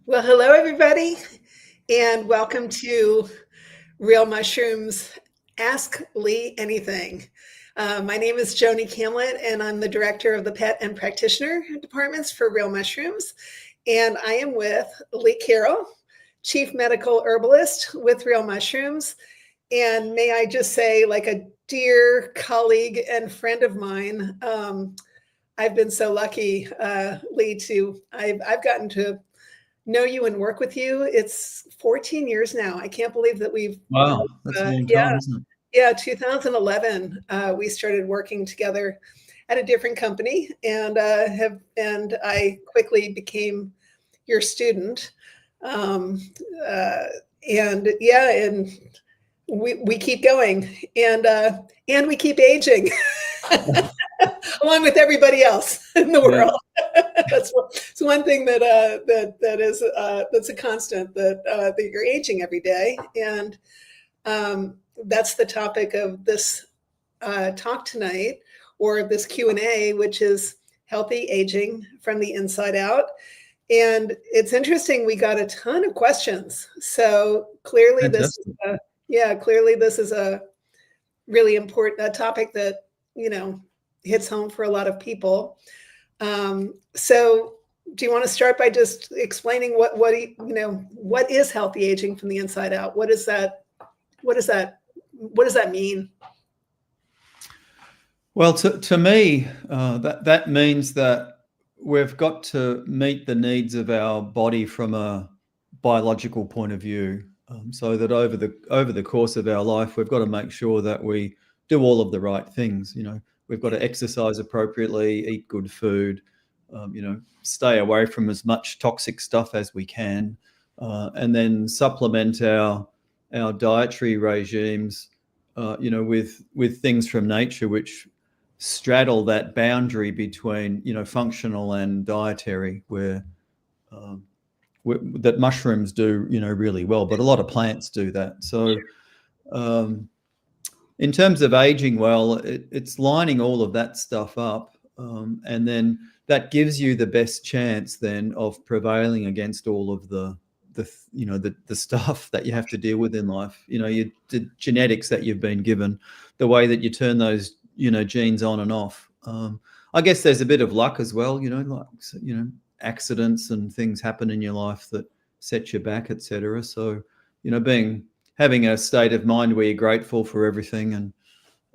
Well, hello, everybody, and welcome to Real Mushrooms Ask Lee Anything. My name is Joni Kamlet, and I'm the director of the pet and practitioner departments for Real Mushrooms. And I am with Lee Carroll, Chief Medical Herbalist with Real Mushrooms. And may I just say, like a dear colleague and friend of mine, I've been so lucky, Lee, I've gotten to know you and work with you. It's 14 years now. I can't believe that we've Wow, that's a long time, isn't it? yeah, 2011 we started working together at a different company, and I quickly became your student. um, and we keep going, and we keep aging along with everybody else in the world. That's one thing that's a constant, that you're aging every day. And that's the topic of this talk tonight, or this Q&A, which is healthy aging from the inside out. And it's interesting, we got a ton of questions. So clearly Fantastic. clearly this is a really important topic that, hits home for a lot of people. So do you want to start by just explaining what is healthy aging from the inside out? What does that mean? Well, to me, that means that we've got to meet the needs of our body from a biological point of view, so that over the course of our life, we've got to make sure that we do all of the right things. We've got to exercise appropriately, eat good food, stay away from as much toxic stuff as we can, and then supplement our dietary regimes, with things from nature which straddle that boundary between, functional and dietary, where that mushrooms do, really well, but a lot of plants do that. So in terms of aging well, it's lining all of that stuff up, and then that gives you the best chance then of prevailing against all of the stuff that you have to deal with in life. The genetics that you've been given, the way that you turn those genes on and off. I guess there's a bit of luck as well. Accidents and things happen in your life that set you back, etc. So having a state of mind where you're grateful for everything, and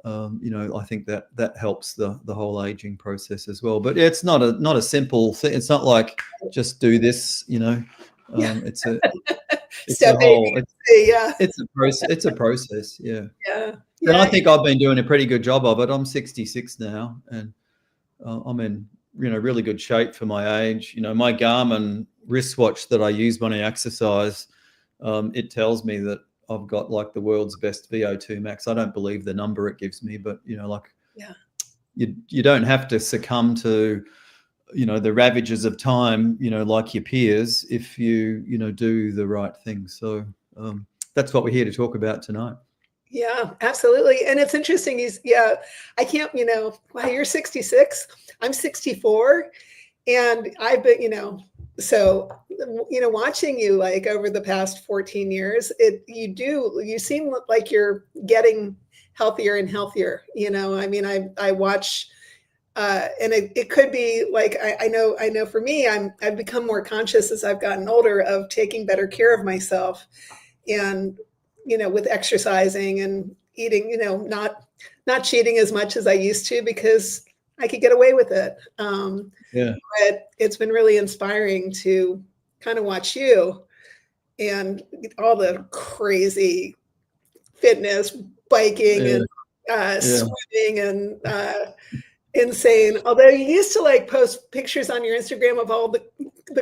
I think that helps the whole aging process as well. But it's not a simple thing. It's not like just do this. It's a process. Yeah. And I think I've been doing a pretty good job of it. I'm 66 now, and I'm in really good shape for my age. My Garmin wristwatch that I use when I exercise, it tells me that I've got like the world's best VO2 max. I don't believe the number it gives me, but you don't have to succumb to the ravages of time, like your peers, if you do the right thing. So that's what we're here to talk about tonight. Yeah, absolutely. And it's interesting. I can't, wow, you're 66, I'm 64. And I've been, watching you like over the past 14 years, you seem like you're getting healthier and healthier. I watch, and it could be like, I know for me, I've become more conscious as I've gotten older of taking better care of myself, and, with exercising and eating, not cheating as much as I used to, because I could get away with it. But it's been really inspiring to kind of watch you and all the crazy fitness, biking, and swimming, and insane. Although you used to like post pictures on your Instagram of all the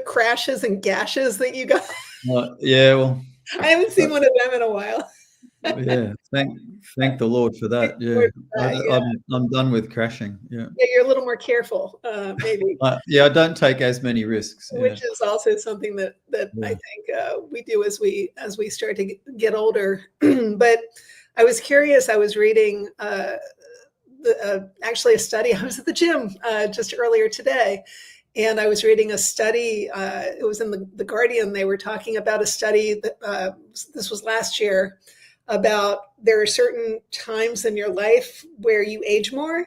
crashes and gashes that you got. Well, I haven't seen one of them in a while. Yeah, thank the Lord for that. Yeah, I'm done with crashing. Yeah, you're a little more careful, maybe. I don't take as many risks, which is also something that I think we do as we start to get older. But I was curious. I was reading actually a study. I was at the gym just earlier today, And I was reading a study, it was in the Guardian, they were talking about a study that this was last year, about there are certain times in your life where you age more.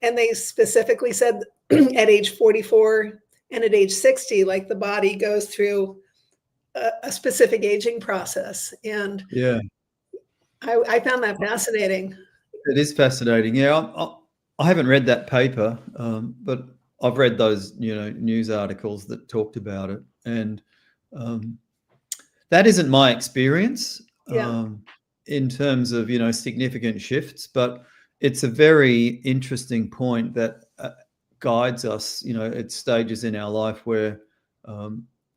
And they specifically said at age 44 and at age 60, like the body goes through a specific aging process. And Yeah, I found that fascinating. it is fascinating. Yeah, I haven't read that paper, but I've read those, news articles that talked about it, and that isn't my experience Yeah. in terms of significant shifts, but it's a very interesting point that guides us, at stages in our life where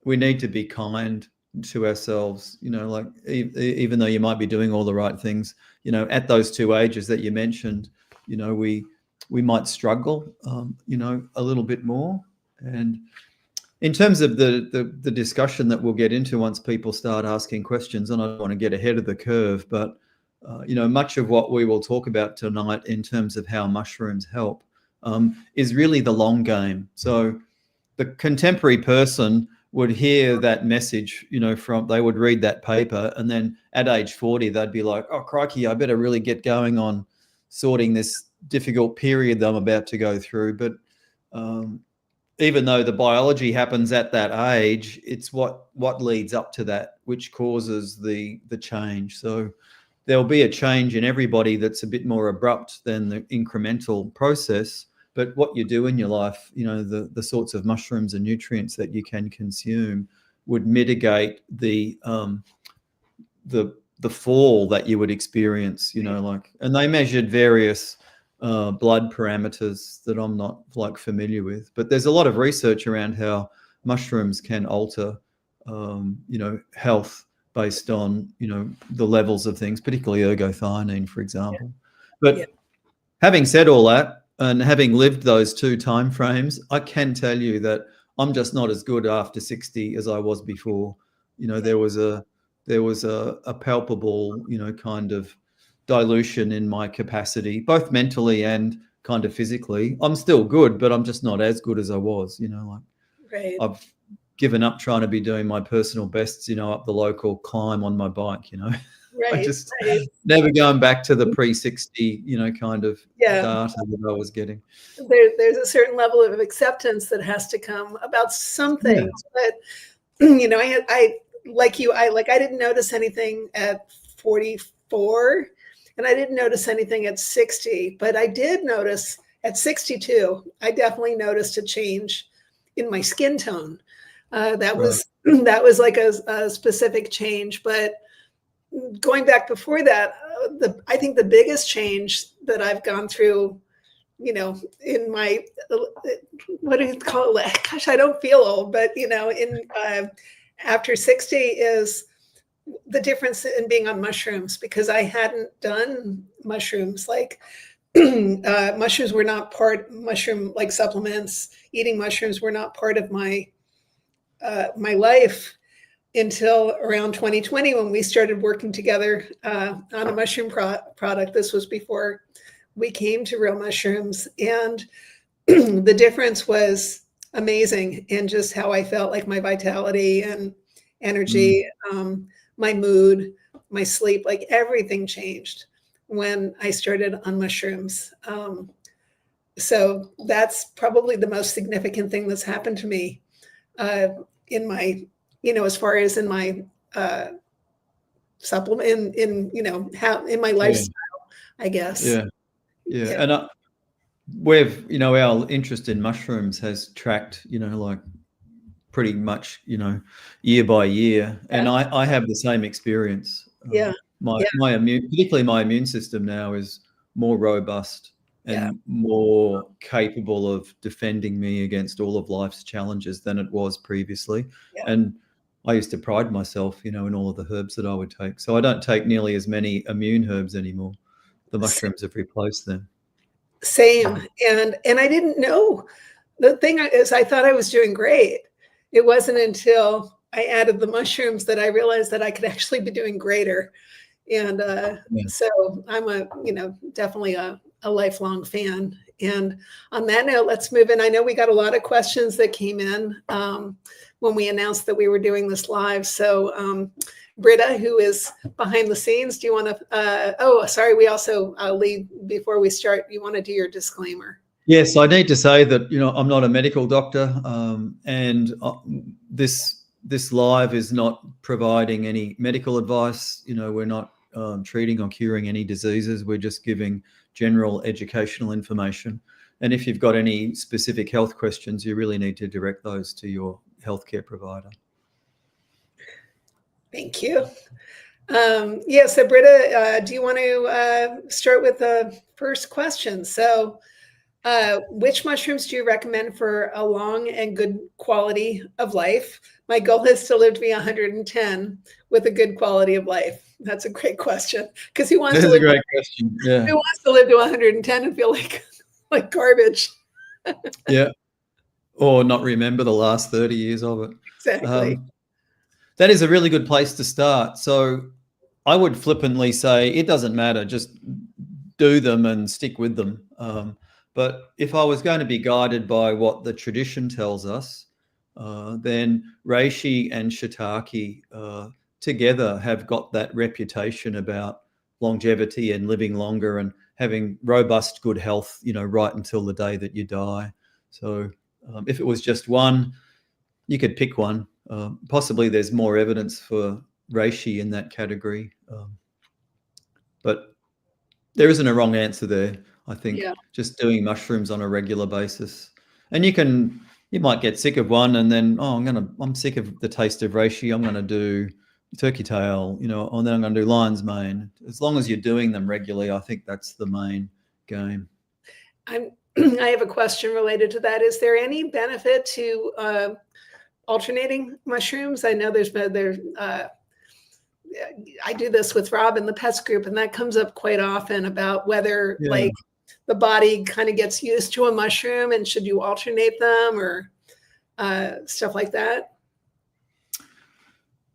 we need to be kind to ourselves, like even though you might be doing all the right things, at those two ages that you mentioned, we might struggle, a little bit more. And in terms of the discussion that we'll get into once people start asking questions, and I don't want to get ahead of the curve, but much of what we will talk about tonight in terms of how mushrooms help is really the long game. So the contemporary person would hear that message, they would read that paper, and then at age 40, they'd be like, oh, crikey, I better really get going on sorting this difficult period that I'm about to go through. But even though the biology happens at that age, it's what leads up to that, which causes the change. So there'll be a change in everybody that's a bit more abrupt than the incremental process. But what you do in your life, the sorts of mushrooms and nutrients that you can consume would mitigate the fall that you would experience, and they measured various blood parameters that I'm not familiar with, but there's a lot of research around how mushrooms can alter, health based on, the levels of things, particularly ergothionine, for example. But having said all that, and having lived those two time frames, I can tell you that I'm just not as good after 60 as I was before. There was a palpable, kind of dilution in my capacity, both mentally and kind of physically. I'm still good, but I'm just not as good as I was. Right. I've given up trying to be doing my personal bests, up the local climb on my bike. Right. I just never going back to the pre-60, kind of data that I was getting. There's a certain level of acceptance that has to come about some things, but I like you, I didn't notice anything at 44, and I didn't notice anything at 60, but I did notice at 62. I definitely noticed a change in my skin tone. That was like a specific change, but going back before that, I think the biggest change that I've gone through, in my, what do you call it? Gosh, I don't feel old, but after 60 is the difference in being on mushrooms, because I hadn't done mushrooms. Like mushrooms were not mushroom like supplements, eating mushrooms were not part of my life until around 2020, when we started working together on a mushroom product. This was before we came to Real Mushrooms, and the difference was amazing in just how I felt, like my vitality and energy, my mood, my sleep, like everything changed when I started on mushrooms. So that's probably the most significant thing that's happened to me in my, as far as in my supplement, how in my lifestyle, I guess. Yeah. And we've, our interest in mushrooms has tracked, pretty much, year by year. And I have the same experience. My immune, particularly my immune system now, is more robust and more capable of defending me against all of life's challenges than it was previously. And I used to pride myself, in all of the herbs that I would take. So I don't take nearly as many immune herbs anymore. The mushrooms have replaced them. Same. And I didn't know. The thing is, I thought I was doing great. It wasn't until I added the mushrooms that I realized that I could actually be doing greater. And so I'm definitely a lifelong fan. And on that note, let's move in. I know we got a lot of questions that came in when we announced that we were doing this live. So Britta, who is behind the scenes, do you want to, oh, sorry, we also, Lee, before we start, you want to do your disclaimer? Yes, I need to say that, I'm not a medical doctor, and this live is not providing any medical advice. We're not treating or curing any diseases. We're just giving general educational information. And if you've got any specific health questions, you really need to direct those to your healthcare provider. Thank you. Yeah, so Britta, do you want to start with the first question? So which mushrooms do you recommend for a long and good quality of life? My goal is to live to be 110 with a good quality of life. That's a great question. Because who wants to live? That's a great question. Yeah. Who wants to live to 110 and feel like garbage? Yeah. Or not remember the last 30 years of it. Exactly. That is a really good place to start. So I would flippantly say it doesn't matter. Just do them and stick with them. But if I was going to be guided by what the tradition tells us, then reishi and shiitake together have got that reputation about longevity and living longer and having robust, good health, right until the day that you die. So if it was just one, you could pick one. Possibly there's more evidence for reishi in that category. But there isn't a wrong answer there. I think just doing mushrooms on a regular basis, and you might get sick of one, and then I'm sick of the taste of reishi. I'm going to do turkey tail, and then I'm going to do lion's mane. As long as you're doing them regularly, I think that's the main game. I have a question related to that. Is there any benefit to alternating mushrooms? I know I do this with Rob in the pets group, and that comes up quite often about whether like the body kind of gets used to a mushroom and should you alternate them or stuff like that.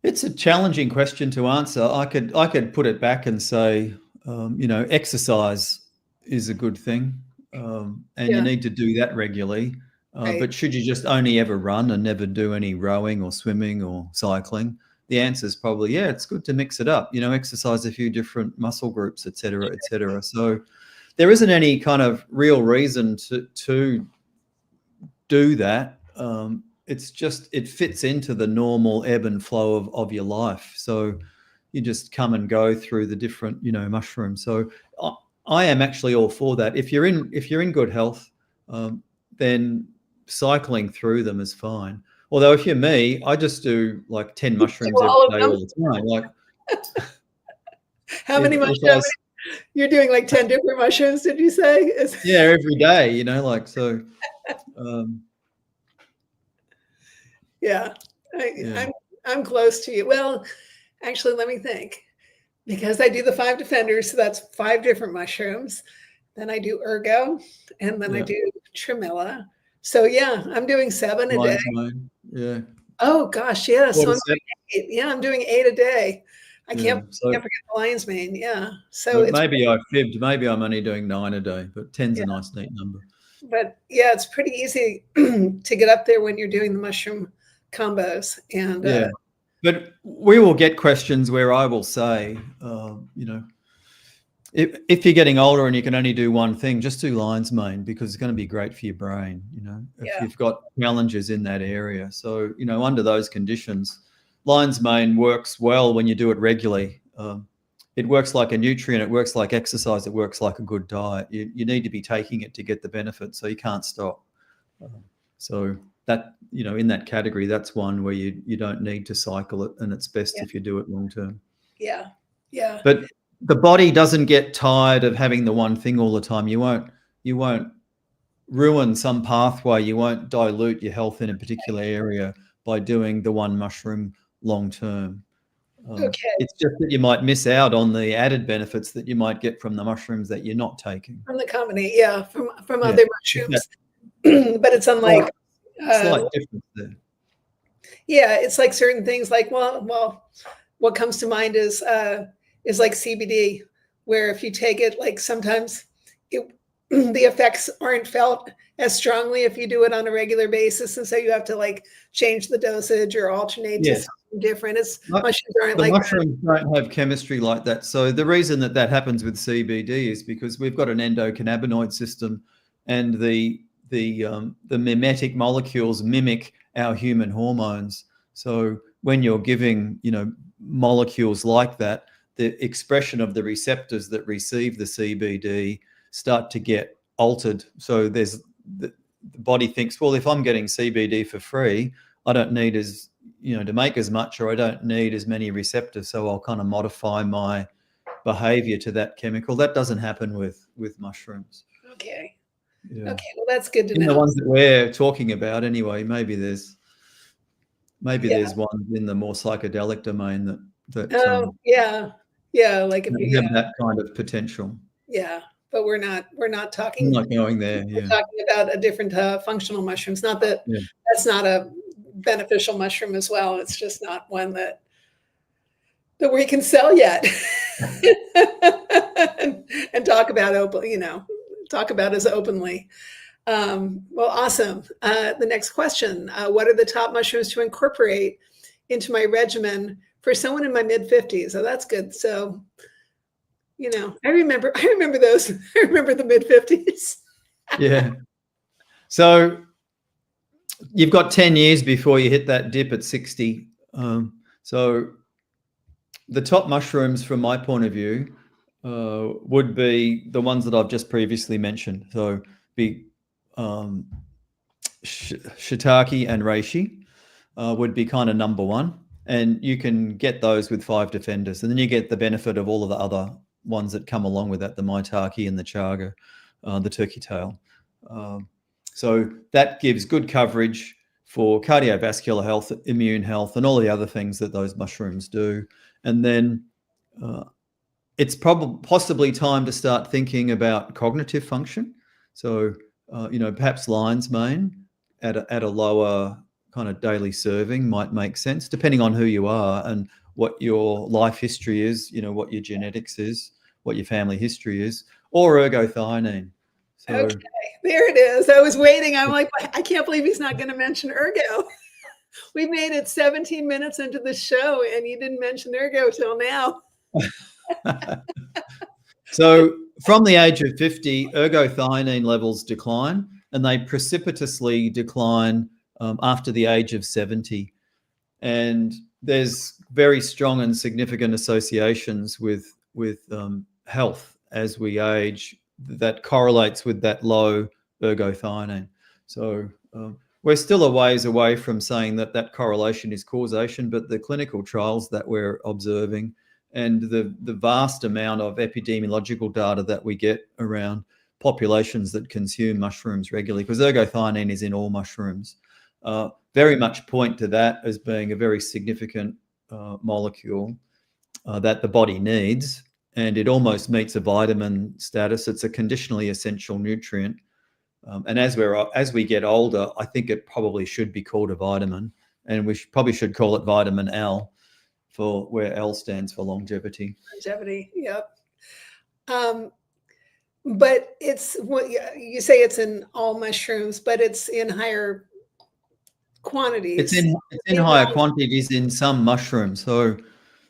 It's a challenging question to answer. I could put it back and say, exercise is a good thing, and you need to do that regularly. Right. But should you just only ever run and never do any rowing or swimming or cycling? The answer is probably, it's good to mix it up, exercise a few different muscle groups, et cetera, et cetera. So there isn't any kind of real reason to do that. It's just, it fits into the normal ebb and flow of your life. So you just come and go through the different, mushrooms. So I am actually all for that. If you're in good health, then cycling through them is fine. Although if you're me, I just do like 10 mushrooms every day all the time. Like, how many mushrooms? You're doing like 10 different mushrooms, did you say? Yeah, every day, so. I'm close to you. Well, actually, let me think. Because I do the 5 defenders, so that's 5 different mushrooms. Then I do Ergo, and then I do Tremella. So I'm doing 7 a day. Yeah. Oh gosh, yeah. So I'm doing 8. Yeah, I'm doing 8 a day. I can't forget the lion's mane. Yeah. So maybe I fibbed. Maybe I'm only doing 9 a day, but 10's a nice neat number. But it's pretty easy to get up there when you're doing the mushroom combos. And but we will get questions where I will say, if you're getting older and you can only do one thing, just do lion's mane because it's going to be great for your brain, if you've got challenges in that area. So, under those conditions, lion's mane works well when you do it regularly. It works like a nutrient. It works like exercise. It works like a good diet. You need to be taking it to get the benefit, so you can't stop. So that, in that category, that's one where you don't need to cycle it, and it's best if you do it long term. Yeah. But the body doesn't get tired of having the one thing all the time. You won't ruin some pathway. You won't dilute your health in a particular area by doing the one mushroom long term. It's just that you might miss out on the added benefits that you might get from the mushrooms that you're not taking. From the combination, from other mushrooms. But it's unlike slight difference there. Yeah, it's like certain things like, well, what comes to mind is like CBD, where if you take it, like sometimes the effects aren't felt as strongly if you do it on a regular basis, and so you have to like change the dosage or alternate to Yes. something different. It's Like, mushrooms aren't the like that. mushrooms don't have chemistry like that. So the reason that that happens with CBD is because we've got an endocannabinoid system, and the mimetic molecules mimic our human hormones. So when you're giving, molecules like that, the expression of the receptors that receive the CBD start to get altered. So there's the body thinks, well, if I'm getting CBD for free, I don't need to make as much, or I don't need as many receptors. So I'll kind of modify my behavior to that chemical. That doesn't happen with mushrooms. Okay. Yeah. Okay. Well, that's good to In know. the ones that we're talking about anyway, maybe there's ones in the more psychedelic domain that like if you, have that kind of potential. but we're not talking. I'm not going there. We're Yeah. talking about a different functional mushrooms. Not that Yeah. that's not a beneficial mushroom as well. It's just not one that we can sell yet and talk about talk about as openly. Well, awesome. The next question: what are the top mushrooms to incorporate into my regimen for someone in my mid-50s? Oh, that's good. So, I remember those. I remember the mid-50s. Yeah. So you've got 10 years before you hit that dip at 60. So the top mushrooms, from my point of view, would be the ones that I've just previously mentioned. So be shiitake and reishi would be kind of number one. And you can get those with 5 defenders. And then you get the benefit of all of the other ones that come along with that, the maitake and the chaga, the turkey tail. So that gives good coverage for cardiovascular health, immune health, and all the other things that those mushrooms do. And then it's possibly time to start thinking about cognitive function. So, perhaps lion's mane at a lower kind of daily serving might make sense, depending on who you are and what your life history is, what your genetics is, what your family history is, or ergothionenine. So, okay, there it is. I was waiting. I'm like, I can't believe he's not going to mention Ergo. We made it 17 minutes into the show, and you didn't mention Ergo till now. So from the age of 50, ergothionenine levels decline, and they precipitously decline after the age of 70. And there's very strong and significant associations with health as we age that correlates with that low ergothionenine. So we're still a ways away from saying that correlation is causation, but the clinical trials that we're observing and the vast amount of epidemiological data that we get around populations that consume mushrooms regularly, because ergothionenine is in all mushrooms, very much point to that as being a very significant molecule that the body needs, and it almost meets a vitamin status. It's a conditionally essential nutrient. And as we get older, I think it probably should be called a vitamin, and we probably should call it vitamin L, for where L stands for longevity. Longevity, yep. But it's what you say, it's in all mushrooms, but it's in higher quantities. It's in higher quantities in some mushrooms. So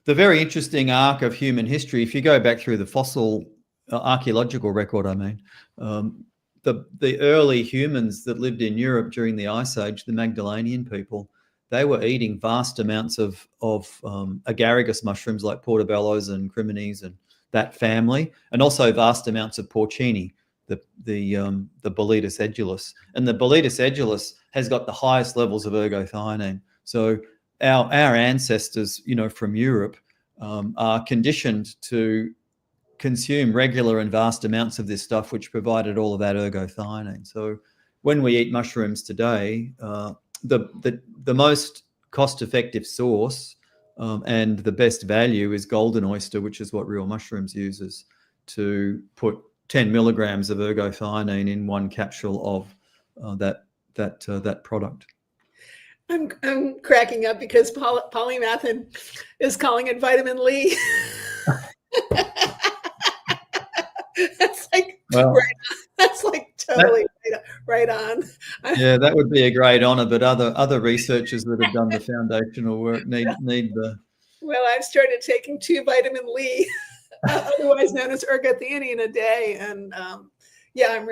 the very interesting arc of human history, if you go back through the fossil archaeological record, the early humans that lived in Europe during the Ice Age, the Magdalenian people, they were eating vast amounts of agaricus mushrooms like portobellos and crimines and that family, and also vast amounts of porcini, the Boletus edulis. And the Boletus edulis has got the highest levels of ergothionenine. So our ancestors, from Europe, are conditioned to consume regular and vast amounts of this stuff, which provided all of that ergothionenine. So when we eat mushrooms today, the most cost-effective source and the best value is golden oyster, which is what Real Mushrooms uses to put 10 milligrams of ergothionenine in one capsule of that product. I'm cracking up because polymathin is calling it vitamin Lee. That's like, well, right, totally right on. Yeah, that would be a great honor, but other researchers that have done the foundational work need the. Well, I've started taking 2 vitamin Lee, otherwise known as ergothionenine, a day, and yeah,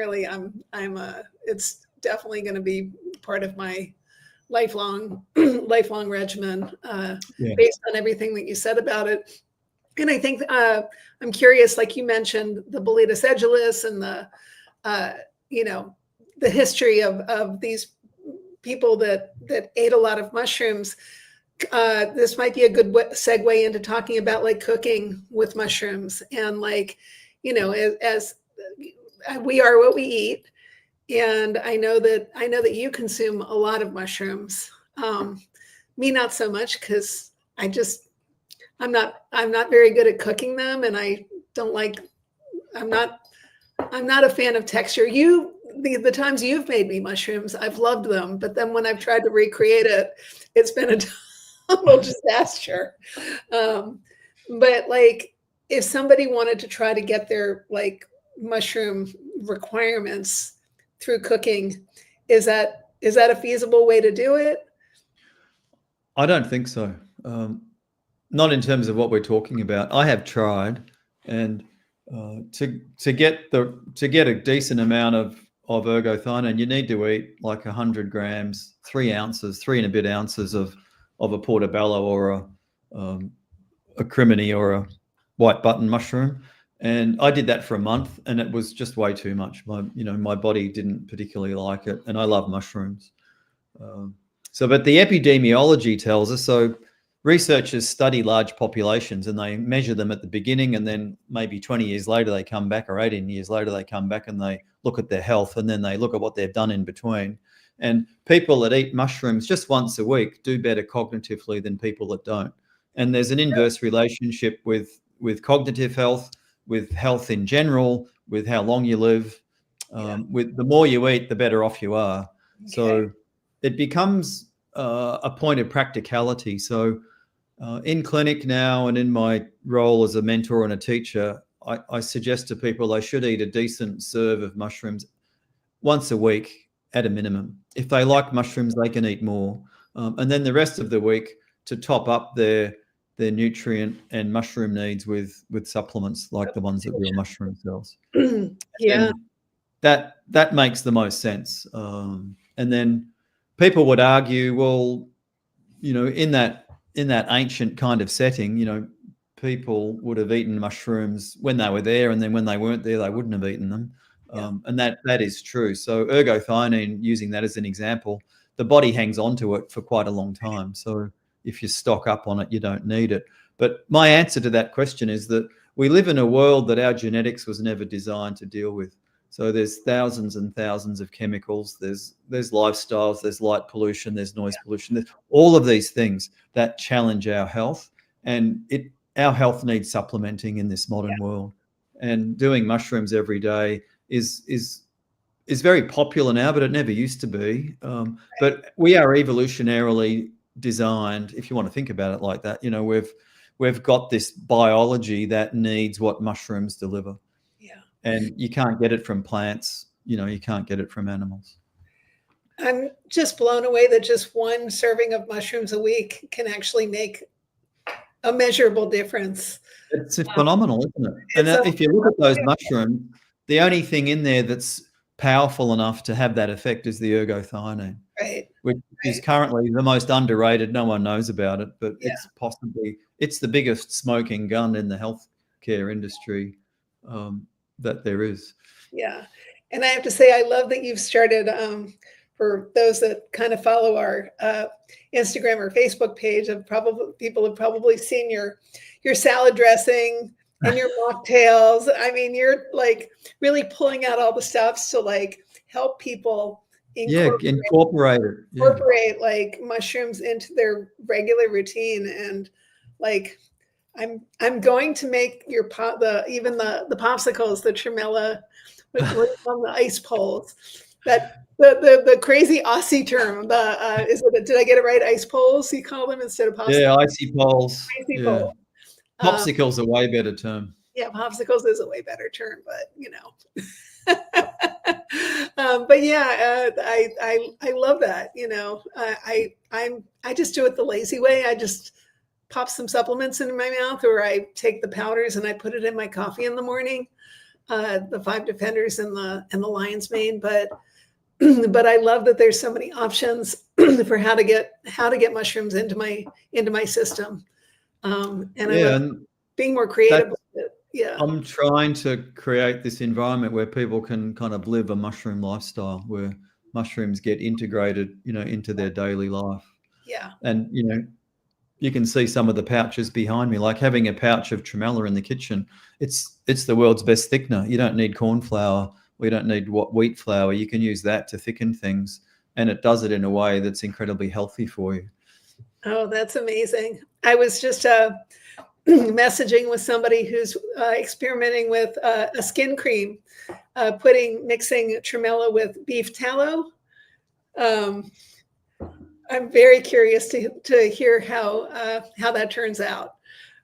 it's definitely going to be part of my lifelong regimen, based on everything that you said about it. And I think I'm curious, like you mentioned, the Boletus edulis and the the history of these people that ate a lot of mushrooms. This might be a good segue into talking about like cooking with mushrooms, and like, as we are what we eat. And I know that you consume a lot of mushrooms. Me, not so much, because I'm not very good at cooking them, and I'm not a fan of texture. The times you've made me mushrooms, I've loved them, but then when I've tried to recreate it, it's been a total disaster. But like, if somebody wanted to try to get their like mushroom requirements through cooking, is that a feasible way to do it? I don't think so. Not in terms of what we're talking about. I have tried, and to get a decent amount of ergothionenine, you need to eat like 100 grams, 3 ounces, 3 and a bit ounces of a portobello or a crimini or a white button mushroom. And I did that for a month, and it was just way too much. My body didn't particularly like it, and I love mushrooms. But the epidemiology tells us, so researchers study large populations and they measure them at the beginning, and then maybe 20 years later they come back, or 18 years later they come back, and they look at their health, and then they look at what they've done in between. And people that eat mushrooms just once a week do better cognitively than people that don't. And there's an inverse relationship with cognitive health, with health in general, with how long you live. With the more you eat, the better off you are. Okay. So it becomes a point of practicality. So in clinic now, and in my role as a mentor and a teacher, I suggest to people they should eat a decent serve of mushrooms once a week at a minimum. If they like mushrooms, they can eat more. And then the rest of the week to top up their nutrient and mushroom needs with supplements like the ones that Real Mushroom sells. Yeah. And that makes the most sense. And then people would argue, well, in that ancient kind of setting, people would have eaten mushrooms when they were there, and then when they weren't there, they wouldn't have eaten them. And that is true. So ergothionenine, using that as an example, the body hangs on to it for quite a long time. So if you stock up on it, you don't need it. But my answer to that question is that we live in a world that our genetics was never designed to deal with. So there's thousands and thousands of chemicals. There's lifestyles, there's light pollution, there's noise pollution. There's all of these things that challenge our health, and our health needs supplementing in this modern world. And doing mushrooms every day is very popular now, but it never used to be. But we are evolutionarily designed, if you want to think about it like that. We've got this biology that needs what mushrooms deliver. Yeah. And you can't get it from plants, you can't get it from animals. I'm just blown away that just one serving of mushrooms a week can actually make a measurable difference. It's phenomenal, isn't it? And if you look at those mushrooms, the only thing in there that's powerful enough to have that effect is the ergothionenine, right? Which is currently the most underrated. No one knows about it, but it's the biggest smoking gun in the healthcare industry that there is. Yeah. And I have to say, I love that you've started, for those that kind of follow our Instagram or Facebook page, people have probably seen your salad dressing and your mocktails. I mean, you're like really pulling out all the stops to like help people incorporate like mushrooms into their regular routine. And like, I'm going to make your the popsicles, the Tremella on the ice poles, that the crazy Aussie term, did I get it right? Ice poles, you call them, instead of popsicles? Yeah, icy poles. Poles. Popsicle's a way better term. Yeah, popsicles is a way better term, but But yeah, I love that. I just do it the lazy way. I just pop some supplements into my mouth, or I take the powders and I put it in my coffee in the morning. The Five Defenders and the Lion's Mane, but I love that there's so many options for how to get mushrooms into my system. And I love being more creative with it. Yeah. I'm trying to create this environment where people can kind of live a mushroom lifestyle, where mushrooms get integrated, into their daily life. Yeah. And, you can see some of the pouches behind me, like having a pouch of Tremella in the kitchen. It's the world's best thickener. You don't need corn flour. We don't need wheat flour. You can use that to thicken things, and it does it in a way that's incredibly healthy for you. Oh, that's amazing. I was just messaging with somebody who's experimenting with a skin cream, mixing Tremella with beef tallow. I'm very curious to hear how that turns out.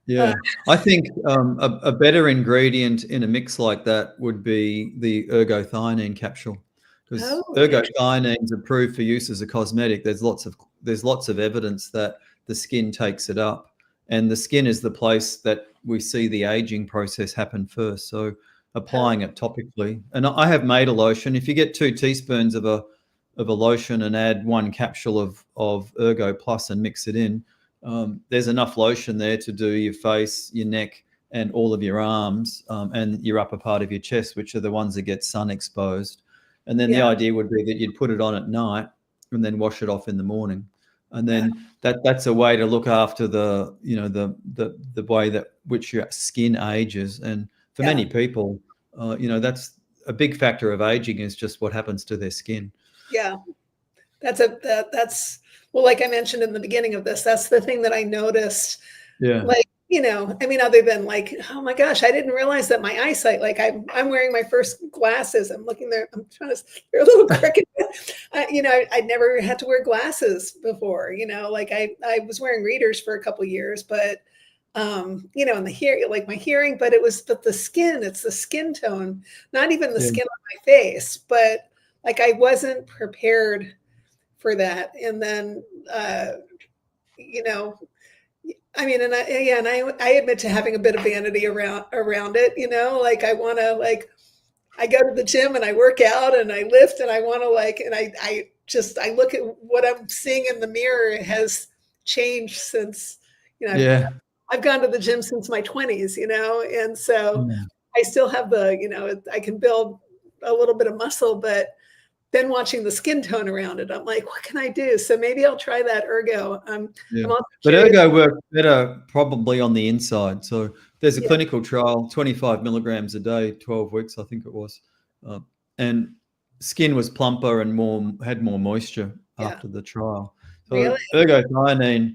Yeah, I think a better ingredient in a mix like that would be the ergothionine capsule, because ergothionine is approved for use as a cosmetic. There's lots of evidence that the skin takes it up, and the skin is the place that we see the aging process happen first. So applying it topically, and I have made a lotion. If you get 2 teaspoons of a lotion and add 1 capsule of Ergo Plus and mix it in, there's enough lotion there to do your face, your neck, and all of your arms, and your upper part of your chest, which are the ones that get sun exposed. And then the idea would be that you'd put it on at night and then wash it off in the morning. And then that's a way to look after the way that which your skin ages. And for many people, that's a big factor of aging, is just what happens to their skin. Yeah, that's well, like I mentioned in the beginning of this, that's the thing that I noticed. Yeah. Like, other than like, oh my gosh, I didn't realize that my eyesight, like I'm wearing my first glasses. I'm looking there. I'm trying to, they're a little crooked. I'd never had to wear glasses before, like I was wearing readers for a couple of years, but, and the hearing, like my hearing, but the skin, it's the skin tone, not even the skin on my face, but like I wasn't prepared for that. And then, I admit to having a bit of vanity around it, like I want to, like, I go to the gym and I work out and I lift and I want to and I look at what I'm seeing in the mirror. It has changed since, I've gone to the gym since my 20s, and so I still have I can build a little bit of muscle, but then watching the skin tone around it, I'm like, what can I do? So maybe I'll try that Ergo. But Ergo works better probably on the inside. So there's a clinical trial, 25 milligrams a day, 12 weeks, I think it was. And skin was plumper and had more moisture after the trial. So really? Ergothionine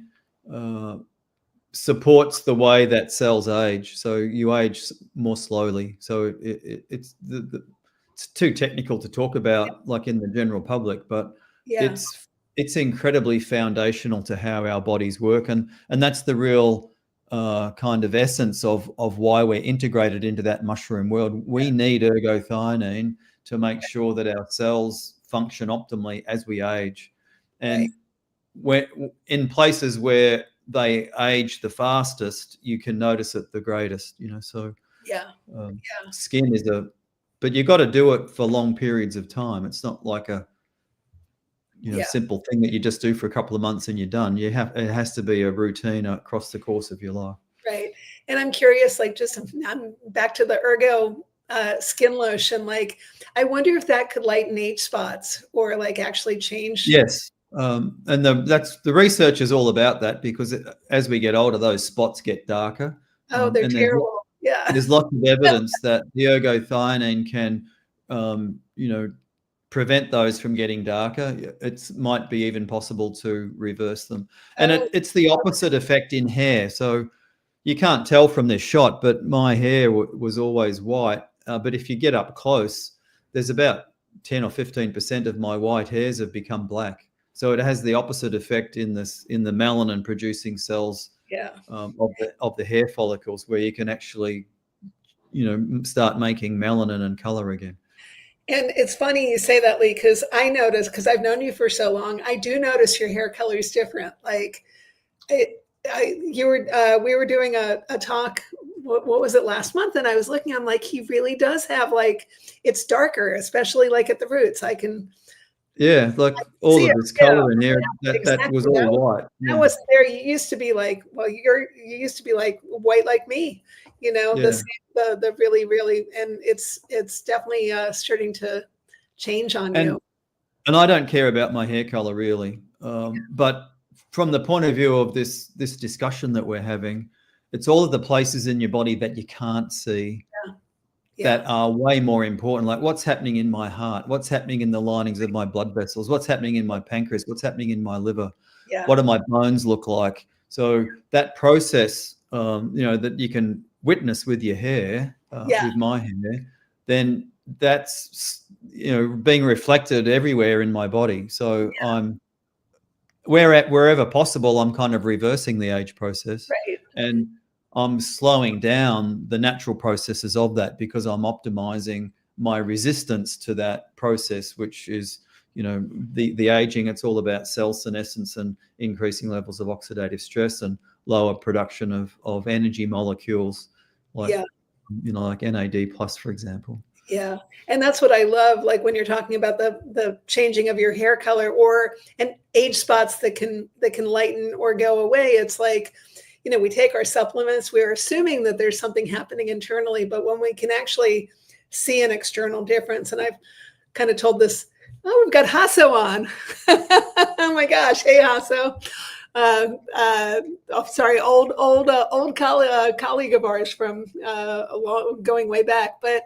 supports the way that cells age. So you age more slowly. So it's it's too technical to talk about, like in the general public, but it's incredibly foundational to how our bodies work, and that's the real kind of essence of why we're integrated into that mushroom world. We need ergothionine to make sure that our cells function optimally as we age, and when in places where they age the fastest, you can notice it the greatest. So skin is but you've got to do it for long periods of time. It's not like a simple thing that you just do for a couple of months and you're done. It has to be a routine across the course of your life. Right. And I'm curious, like, I'm back to the Ergo skin lotion. Like, I wonder if that could lighten age spots or like actually change. Yes. And the research is all about that, because as we get older, those spots get darker. Oh, they're terrible. There's lots of evidence that the ergothionine can, prevent those from getting darker. It might be even possible to reverse them. And it's the opposite effect in hair. So you can't tell from this shot, but my hair was always white. But if you get up close, there's about 10 or 15% of my white hairs have become black. So it has the opposite effect in the melanin producing cells of the hair follicles, where you can actually, start making melanin and color again. And it's funny you say that, Lee, because I notice, because I've known you for so long, I do notice your hair color is different. Like we were doing a talk. What was it, last month? And I was looking. I'm like, he really does have, like, it's darker, especially like at the roots. I can Yeah, like all see of it. this Yeah, color in there, that exactly. was all white. That Yeah, wasn't there. You used to be like, well, you used to be like white like me. yeah. The really really, and it's definitely starting to change on you. And I don't care about my hair color really, but from the point of view of this discussion that we're having, it's all of the places in your body that you can't see Yeah, that are way more important. Like what's happening in my heart, what's happening in the linings of my blood vessels, what's happening in my pancreas, what's happening in my liver, yeah, what do my bones look like. So that process, that you can witness with your hair, yeah, with my hair, then that's being reflected everywhere in my body. So I'm wherever possible, I'm kind of reversing the age process, right. and I'm slowing down the natural processes of that because I'm optimizing my resistance to that process, which is, the aging. It's all about cell senescence and increasing levels of oxidative stress and lower production of energy molecules, like, Yeah, like NAD plus, for example. yeah. And that's what I love, like when you're talking about the changing of your hair color, or and age spots that can lighten or go away. It's like, we take our supplements, we're assuming that there's something happening internally, but when we can actually see an external difference. And I've kind of told this, oh, we've got Hasso on. Oh my gosh. Hey, Hasso. Sorry, old colleague of ours from going way back. But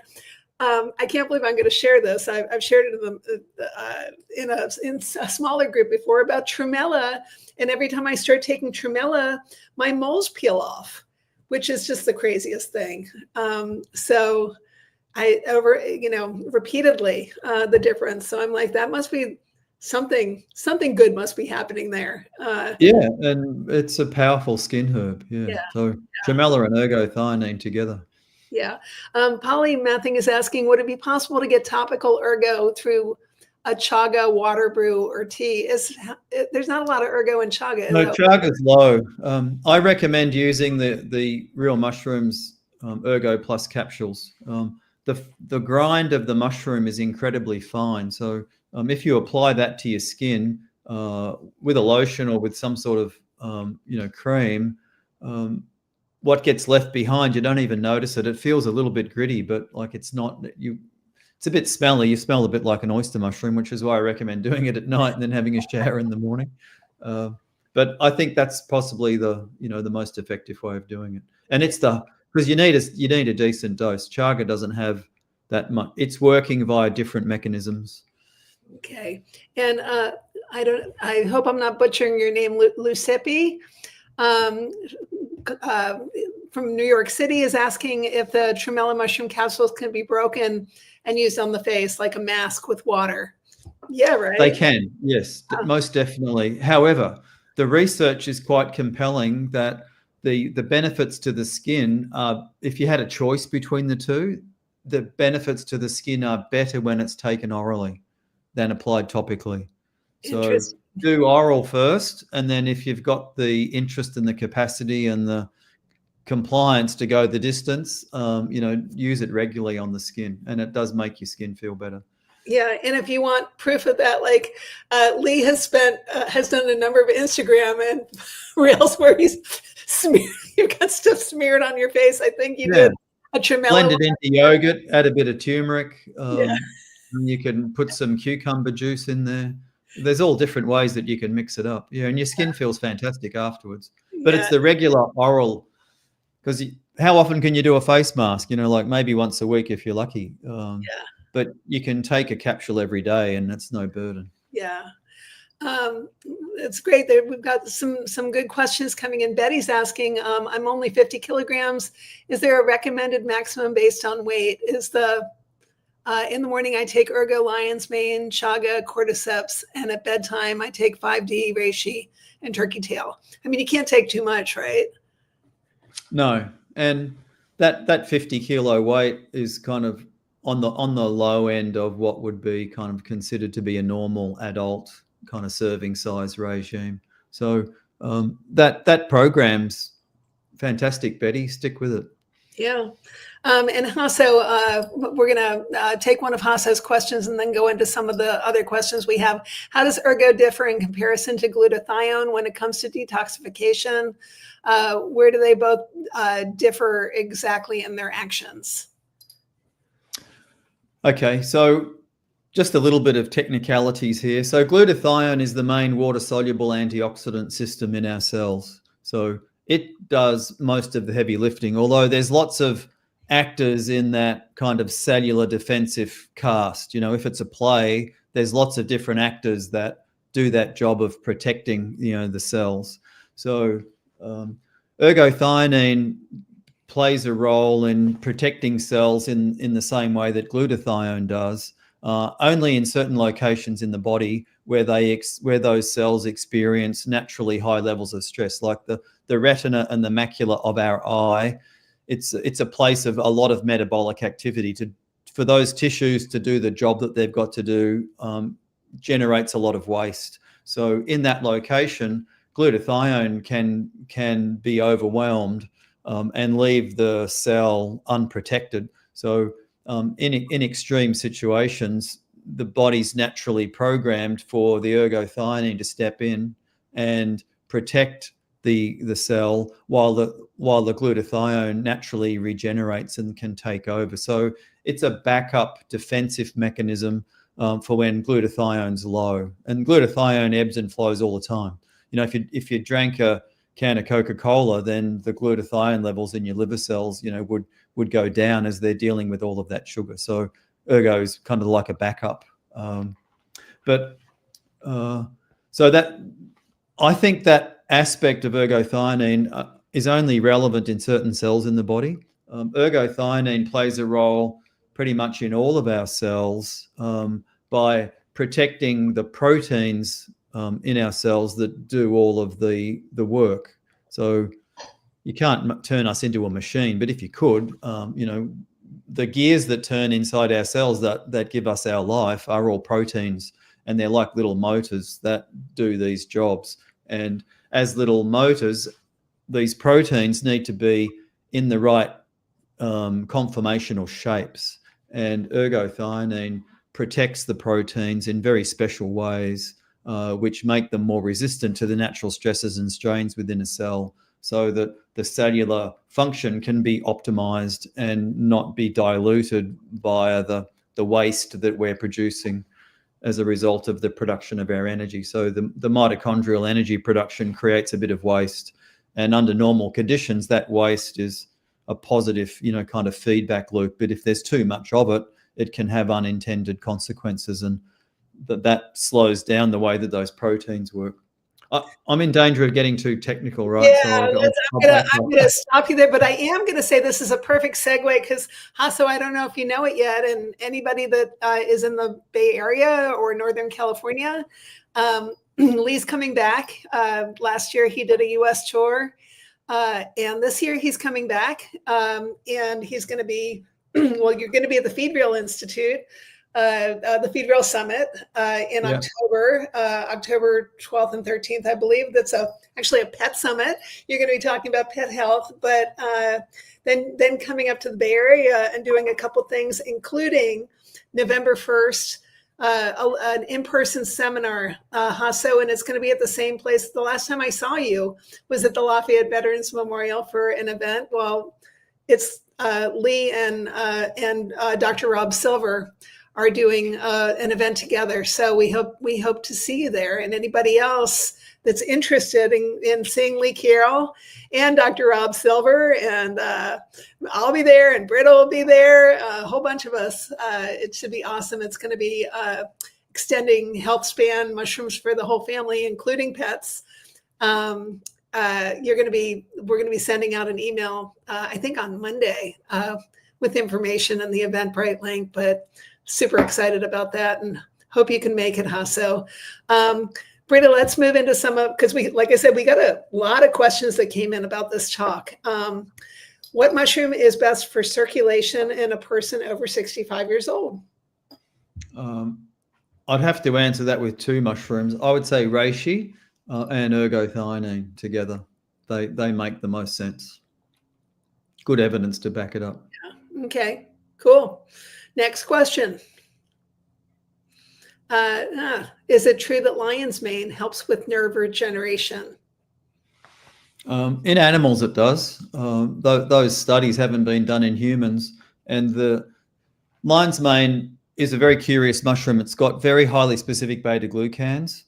I can't believe I'm going to share this. I've shared it in a smaller group before about Tremella, and every time I start taking Tremella, my moles peel off, which is just the craziest thing. So I repeatedly the difference. So I'm like, that must be something good must be happening there. Yeah, and it's a powerful skin herb. Yeah, Yeah. so Tremella and Ergothionenine together. Yeah. Polly Mathing is asking, would it be possible to get topical Ergo through a Chaga water brew or tea? There's not a lot of Ergo in Chaga, No, though. Chaga's low. I recommend using the real mushrooms, Ergo plus capsules. The grind of the mushroom is incredibly fine. So if you apply that to your skin with a lotion or with some sort of cream, what gets left behind, you don't even notice it. It feels a little bit gritty, but like it's not you. It's a bit smelly. You smell a bit like an oyster mushroom, which is why I recommend doing it at night and then having a shower in the morning. Uh, but I think that's possibly the most effective way of doing it. And it's because you need a decent dose. Chaga doesn't have that much. It's working via different mechanisms. Okay. And I hope I'm not butchering your name, Lucepi. Um, from New York City is asking if the Tremella mushroom capsules can be broken and used on the face like a mask with water. Yeah, right. They can, yes, most definitely. However, the research is quite compelling that the benefits to the skin are, if you had a choice between the two, the benefits to the skin are better when it's taken orally than applied topically. So do oral first, and then if you've got the interest and the capacity and the compliance to go the distance, use it regularly on the skin, and it does make your skin feel better. Yeah, and if you want proof of that, like Lee has done a number of Instagram and reels where he's you've got stuff smeared on your face. I think you did a Tremella. Blend it into yogurt, add a bit of turmeric. Yeah. And you can put some cucumber juice in there. There's all different ways that you can mix it up. Yeah, and your skin feels fantastic afterwards. But it's the regular oral, because how often can you do a face mask? Like maybe once a week if you're lucky. But you can take a capsule every day, and that's no burden. Yeah. It's great that we've got some good questions coming in. Betty's asking, I'm only 50 kilograms. Is there a recommended maximum based on weight? In the morning, I take Ergo Lion's Mane, Chaga, Cordyceps, and at bedtime, I take 5D, Reishi, and Turkey Tail. I mean, you can't take too much, right? No. And that 50 kilo weight is kind of on the low end of what would be kind of considered to be a normal adult kind of serving size regime. So that program's fantastic, Betty. Stick with it. Yeah. And Hasso, we're going to take one of Hasso's questions and then go into some of the other questions we have. How does Ergo differ in comparison to glutathione when it comes to detoxification? Where do they both differ exactly in their actions? Okay, so just a little bit of technicalities here. So glutathione is the main water-soluble antioxidant system in our cells. So it does most of the heavy lifting, although there's lots of actors in that kind of cellular defensive cast. You know, if it's a play, there's lots of different actors that do that job of protecting, you know, the cells. So ergothionine plays a role in protecting cells in the same way that glutathione does, only in certain locations in the body where those cells experience naturally high levels of stress, like the retina and the macula of our eye. It's a place of a lot of metabolic activity. For those tissues to do the job that they've got to do generates a lot of waste. So in that location, glutathione can be overwhelmed and leave the cell unprotected. So in extreme situations, the body's naturally programmed for the ergothionine to step in and protect the cell while the glutathione naturally regenerates and can take over. So it's a backup defensive mechanism for when glutathione's low. And glutathione ebbs and flows all the time. You know, if you drank a can of Coca-Cola, then the glutathione levels in your liver cells, you know, would go down as they're dealing with all of that sugar. So Ergo is kind of like a backup. So that, I think that aspect of ergothionine is only relevant in certain cells in the body. Ergothionine plays a role pretty much in all of our cells by protecting the proteins in our cells that do all of the work. So you can't turn us into a machine, but if you could, you know, the gears that turn inside our cells that give us our life are all proteins, and they're like little motors that do these jobs. And as little motors, these proteins need to be in the right conformational shapes, and ergothionine protects the proteins in very special ways, which make them more resistant to the natural stresses and strains within a cell, so that the cellular function can be optimized and not be diluted via the waste that we're producing as a result of the production of our energy. So the mitochondrial energy production creates a bit of waste, and under normal conditions, that waste is a positive, you know, kind of feedback loop. But if there's too much of it, it can have unintended consequences, and that slows down the way that those proteins work. I'm in danger of getting too technical, right? Yeah, so I'm gonna stop you there, but I am gonna say this is a perfect segue because Hasso, I don't know if you know it yet, and anybody that is in the Bay Area or Northern California, Lee's coming back. Last year he did a U.S. tour, and this year he's coming back, and he's going to be, well, you're going to be at the Feed Real Institute. The Feed Real Summit in October 12th and 13th, I believe. That's actually a pet summit. You're going to be talking about pet health, but then coming up to the Bay Area and doing a couple things, including November 1st, an in-person seminar, Hasso, and it's going to be at the same place. The last time I saw you was at the Lafayette Veterans Memorial for an event. Well, it's Lee and Dr. Rob Silver are doing an event together. So we hope to see you there. And anybody else that's interested in seeing Lee Carroll and Dr. Rob Silver, and I'll be there, and Britta will be there, a whole bunch of us. It should be awesome. It's going to be extending health span mushrooms for the whole family, including pets. We're going to be sending out an email, I think on Monday, with information and the Eventbrite link, but super excited about that and hope you can make it, Hasso. Britta, let's move into some of, because like I said, we got a lot of questions that came in about this talk. What mushroom is best for circulation in a person over 65 years old? I'd have to answer that with two mushrooms. I would say reishi and ergothionenine together. They make the most sense. Good evidence to back it up. Okay, cool. Next question. Is it true that lion's mane helps with nerve regeneration? In animals, it does. Those studies haven't been done in humans. And the lion's mane is a very curious mushroom. It's got very highly specific beta-glucans.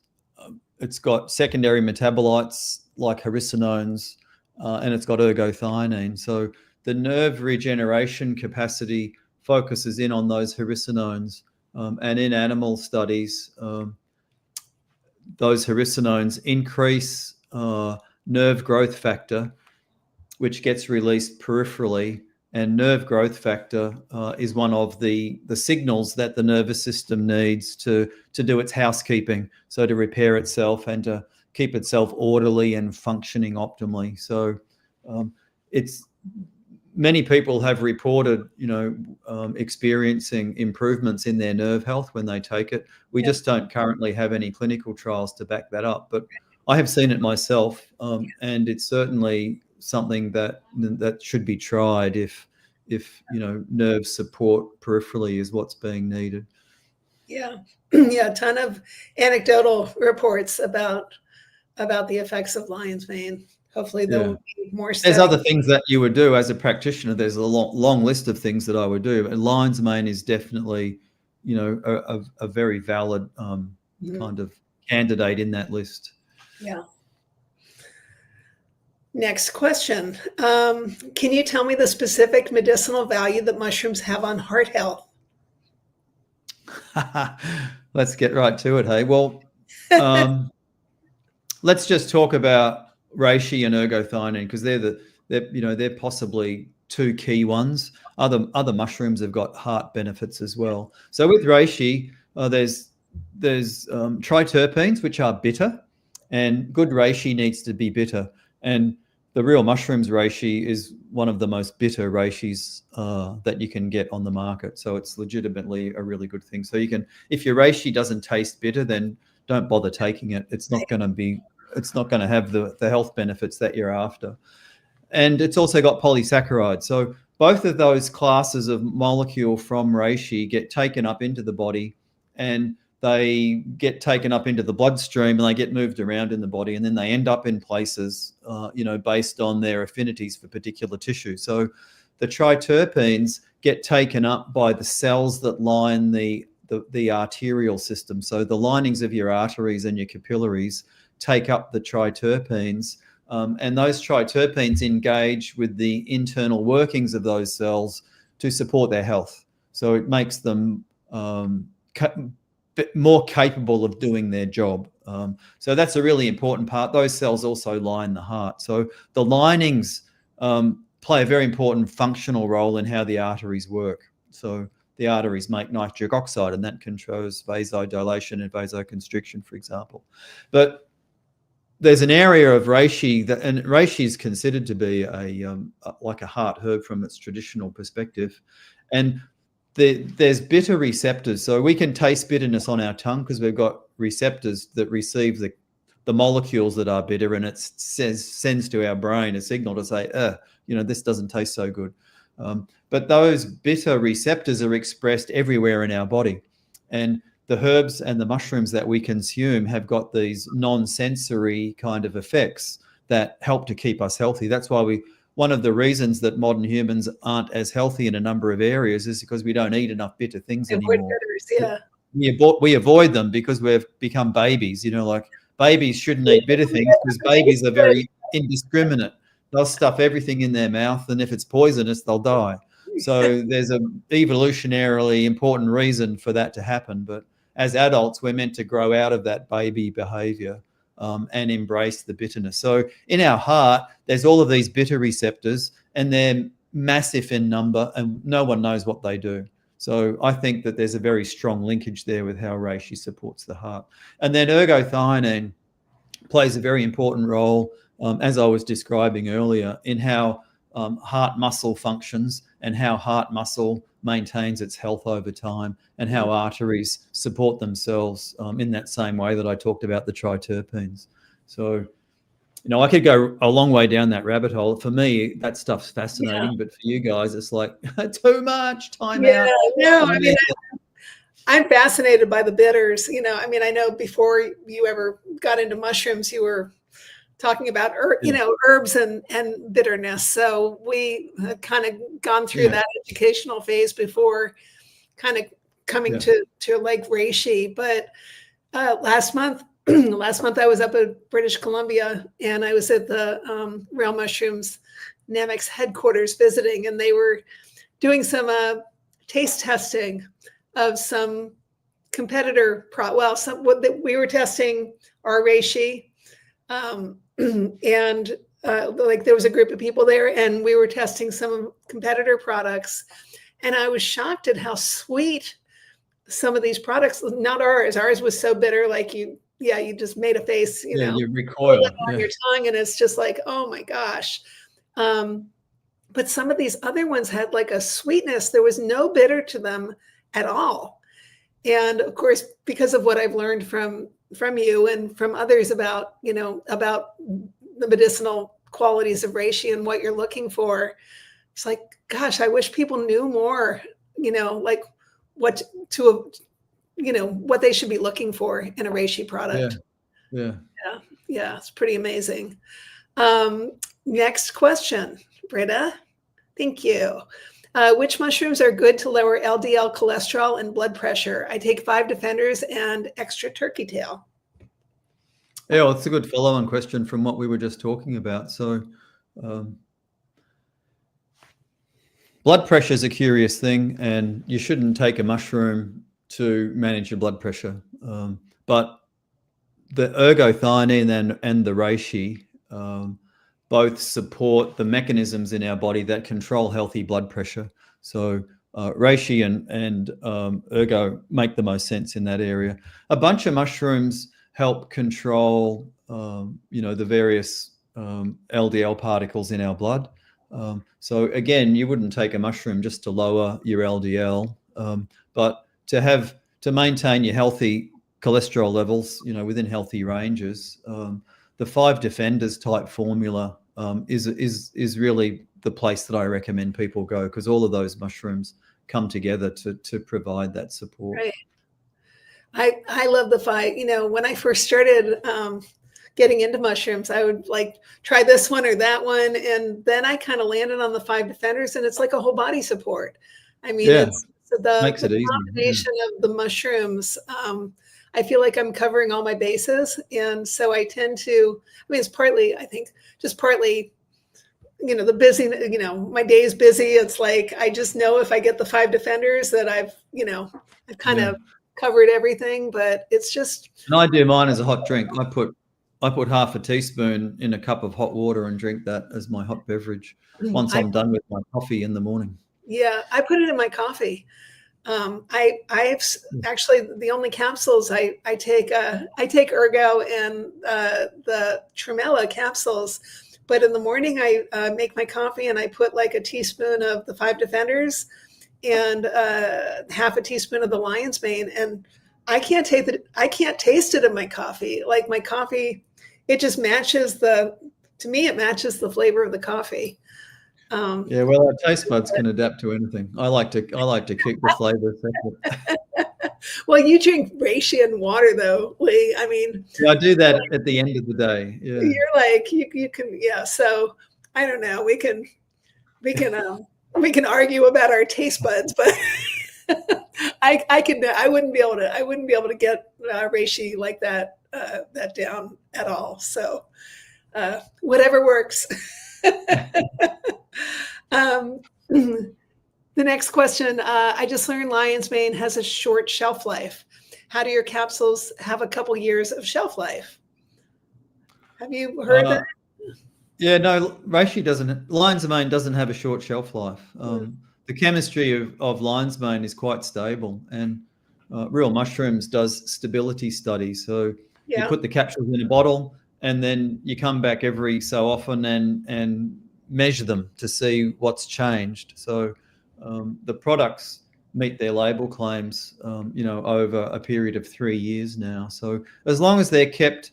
It's got secondary metabolites like haricinones, and it's got ergothionine. So the nerve regeneration capacity focuses in on those haricinones. And in animal studies, those haricinones increase nerve growth factor, which gets released peripherally. And nerve growth factor is one of the signals that the nervous system needs to do its housekeeping, so to repair itself and to keep itself orderly and functioning optimally. So it's many people have reported, experiencing improvements in their nerve health when they take it. We just don't currently have any clinical trials to back that up, but I have seen it myself, and it's certainly something that should be tried if nerve support peripherally is what's being needed. Yeah, a ton of anecdotal reports about the effects of lion's mane. Hopefully there will be more studies. There's other things that you would do as a practitioner. There's a long list of things that I would do, and lion's mane is definitely a very valid kind of candidate in that list. Yeah. Next question. Can you tell me the specific medicinal value that mushrooms have on heart health? Let's get right to it, hey? Well, let's just talk about reishi and ergothionenine, because they're possibly two key ones. Other mushrooms have got heart benefits as well. So with reishi, there's triterpenes, which are bitter, and good reishi needs to be bitter. And the real mushrooms reishi is one of the most bitter reishis that you can get on the market. So it's legitimately a really good thing. So if your reishi doesn't taste bitter, then don't bother taking it. It's not going to have the health benefits that you're after. And it's also got polysaccharides. So both of those classes of molecule from reishi get taken up into the body, and they get taken up into the bloodstream, and they get moved around in the body, and then they end up in places, based on their affinities for particular tissue. So the triterpenes get taken up by the cells that line the arterial system. So the linings of your arteries and your capillaries take up the triterpenes, and those triterpenes engage with the internal workings of those cells to support their health. So it makes them more capable of doing their job. So that's a really important part. Those cells also line the heart. So the linings play a very important functional role in how the arteries work. So the arteries make nitric oxide, and that controls vasodilation and vasoconstriction, for example. But there's an area of reishi and reishi is considered to be like a heart herb from its traditional perspective. And there's bitter receptors. So we can taste bitterness on our tongue because we've got receptors that receive the molecules that are bitter, and it sends to our brain a signal to say, this doesn't taste so good. But those bitter receptors are expressed everywhere in our body. And the herbs and the mushrooms that we consume have got these non-sensory kind of effects that help to keep us healthy. That's why one of the reasons that modern humans aren't as healthy in a number of areas is because we don't eat enough bitter things anymore. We avoid them because we've become babies. Like babies shouldn't eat bitter things because babies are very indiscriminate. They'll stuff everything in their mouth, and if it's poisonous, they'll die. So there's an evolutionarily important reason for that to happen. But as adults, we're meant to grow out of that baby behavior and embrace the bitterness. So in our heart, there's all of these bitter receptors, and they're massive in number, and no one knows what they do. So I think that there's a very strong linkage there with how reishi supports the heart. And then ergothionenine plays a very important role, as I was describing earlier, in how heart muscle functions and how heart muscle maintains its health over time, and how arteries support themselves in that same way that I talked about the triterpenes. So, I could go a long way down that rabbit hole. For me, that stuff's fascinating, but for you guys, it's like too much time out. No, I mean, I'm fascinated by the bitters. I know before you ever got into mushrooms, you were talking about herbs and bitterness. So we had kind of gone through that educational phase before kind of coming to like reishi. But last month I was up at British Columbia, and I was at the Real Mushrooms Namex headquarters visiting, and they were doing some taste testing of some competitor we were testing our reishi, and like there was a group of people there, and we were testing some competitor products, and I was shocked at how sweet some of these products. Not ours. Ours was so bitter, like you just made a face, you recoil on your tongue, and it's just like, oh my gosh. But some of these other ones had like a sweetness. There was no bitter to them at all. And of course, because of what I've learned from you and from others about the medicinal qualities of reishi and what you're looking for, it's like, gosh, I wish people knew more, like what they should be looking for in a reishi product. Yeah. It's pretty amazing. Next question, Britta. Thank you. Which mushrooms are good to lower LDL cholesterol and blood pressure? I take 5 Defenders and extra turkey tail. Yeah, well, it's a good follow-on question from what we were just talking about. So blood pressure is a curious thing, and you shouldn't take a mushroom to manage your blood pressure. But the ergothionenine and the reishi both support the mechanisms in our body that control healthy blood pressure. So reishi and ergo make the most sense in that area. A bunch of mushrooms help control, the various LDL particles in our blood. So again, you wouldn't take a mushroom just to lower your LDL, but to maintain your healthy cholesterol levels, within healthy ranges. The 5 Defenders type formula is really the place that I recommend people go, because all of those mushrooms come together to provide that support. Right. I love the 5. When I first started getting into mushrooms, I would like try this one or that one, and then I kind of landed on the 5 Defenders, and it's like a whole body support. I mean, it's the combination of the mushrooms. I feel like I'm covering all my bases. And so I tend to, it's partly, I think, just partly, the busy, my day is busy. It's like, I just know if I get the 5 Defenders that I've kind of covered everything, but it's just. And I do mine as a hot drink. I put half a teaspoon in a cup of hot water and drink that as my hot beverage once I'm done with my coffee in the morning. Yeah, I put it in my coffee. I've actually, the only capsules I take Ergo and the Tremella capsules, but in the morning I make my coffee and I put like a teaspoon of the 5 Defenders and half a teaspoon of the lion's mane, and I can't taste it in my coffee. Like my coffee, it just matches to me it matches the flavor of the coffee. Well, our taste buds can adapt to anything. I like to keep the flavor separate. Well, you drink reishi and water, though, Lee. I mean, I do that at the end of the day. Yeah. You're like you can, So I don't know. We can argue about our taste buds, but I wouldn't be able to get reishi like that down at all. So whatever works. The next question, I just learned lion's mane has a short shelf life. How do your capsules have a couple years of shelf life? Have you heard that? Yeah, no, reishi doesn't. Lion's mane doesn't have a short shelf life. The chemistry of lion's mane is quite stable, and Real Mushrooms does stability studies. So you put the capsules in a bottle, and then you come back every so often and measure them to see what's changed. So the products meet their label claims, over a period of 3 years now. So as long as they're kept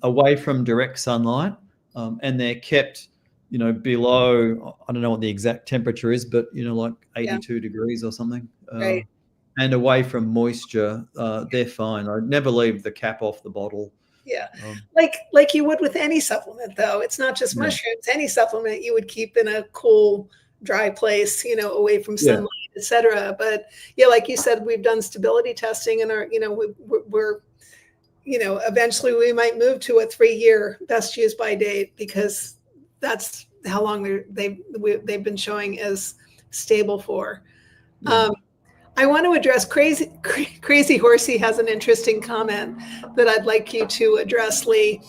away from direct sunlight, and they're kept, below, I don't know what the exact temperature is, but, like 82 degrees or something, Right. and away from moisture, they're fine. I'd never leave the cap off the bottle. Yeah. Like you would with any supplement, though. It's not just mushrooms. Any supplement you would keep in a cool, dry place, away from sunlight, etc. But yeah, like you said, we've done stability testing, and we're eventually we might move to a 3-year best use by date, because that's how long they've been showing as stable for. I want to address Crazy Horsey has an interesting comment that I'd like you to address, Lee.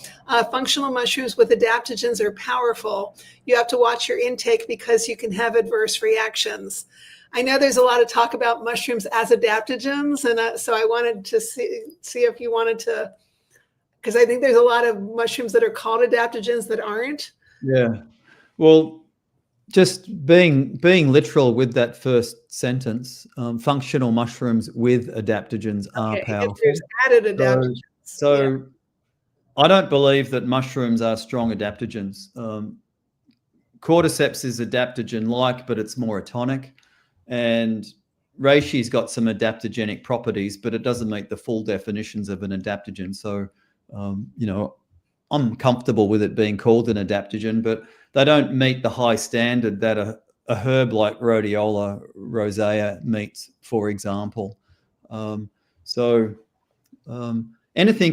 Functional mushrooms with adaptogens are powerful. You have to watch your intake because you can have adverse reactions. I know there's a lot of talk about mushrooms as adaptogens, and so I wanted to see if you wanted to, because I think there's a lot of mushrooms that are called adaptogens that aren't. Yeah. Well, just being literal with that first sentence, functional mushrooms with adaptogens are powerful. There's added adaptogens. So I don't believe that mushrooms are strong adaptogens. Cordyceps is adaptogen-like, but it's more a tonic. And Reishi's got some adaptogenic properties, but it doesn't meet the full definitions of an adaptogen. So, I'm comfortable with it being called an adaptogen, but they don't meet the high standard that a herb like Rhodiola rosea meets, for example. Anything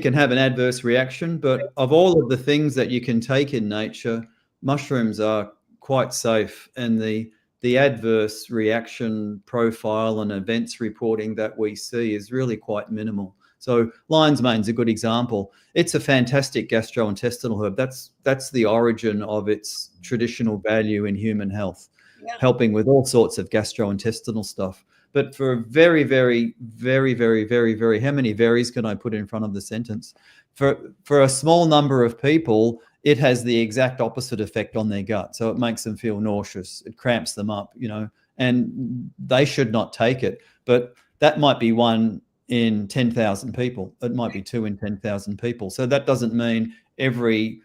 can have an adverse reaction, but of all of the things that you can take in nature, mushrooms are quite safe, and the adverse reaction profile and events reporting that we see is really quite minimal. So lion's mane's a good example. It's a fantastic gastrointestinal herb. That's the origin of its traditional value in human health, helping with all sorts of gastrointestinal stuff. But for very, very, very, very, very, very, how many varies can I put in front of the sentence? For a small number of people, it has the exact opposite effect on their gut. So it makes them feel nauseous. It cramps them up, and they should not take it. But that might be 1 in 10,000 people. It might be 2 in 10,000 people. So that doesn't mean every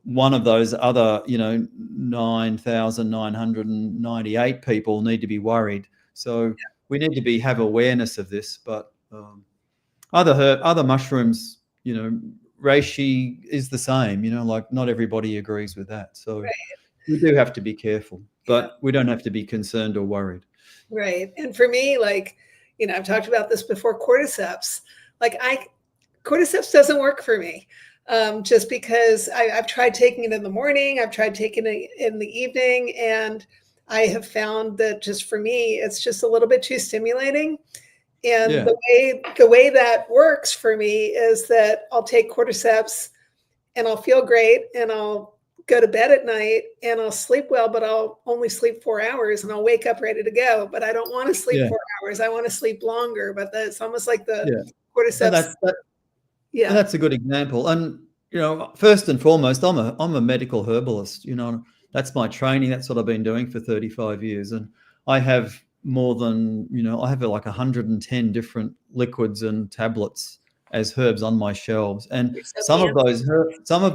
one of those other, 9,998 people need to be worried. So we need to have awareness of this. But other mushrooms, reishi is the same, like not everybody agrees with that. So we do have to be careful, but we don't have to be concerned or worried. Right. And for me, I've talked about this before, cordyceps. Cordyceps doesn't work for me, just because I've tried taking it in the morning, I've tried taking it in the evening, and I have found that just for me, it's just a little bit too stimulating. And the way that works for me is that I'll take cordyceps and I'll feel great, and I'll go to bed at night and I'll sleep well, but I'll only sleep 4 hours and I'll wake up ready to go. But I don't want to sleep 4 hours. I want to sleep longer. But it's almost like the cordyceps. That's a good example. And, first and foremost, I'm a medical herbalist. That's my training. That's what I've been doing for 35 years. And I have more than, I have like 110 different liquids and tablets as herbs on my shelves. And some of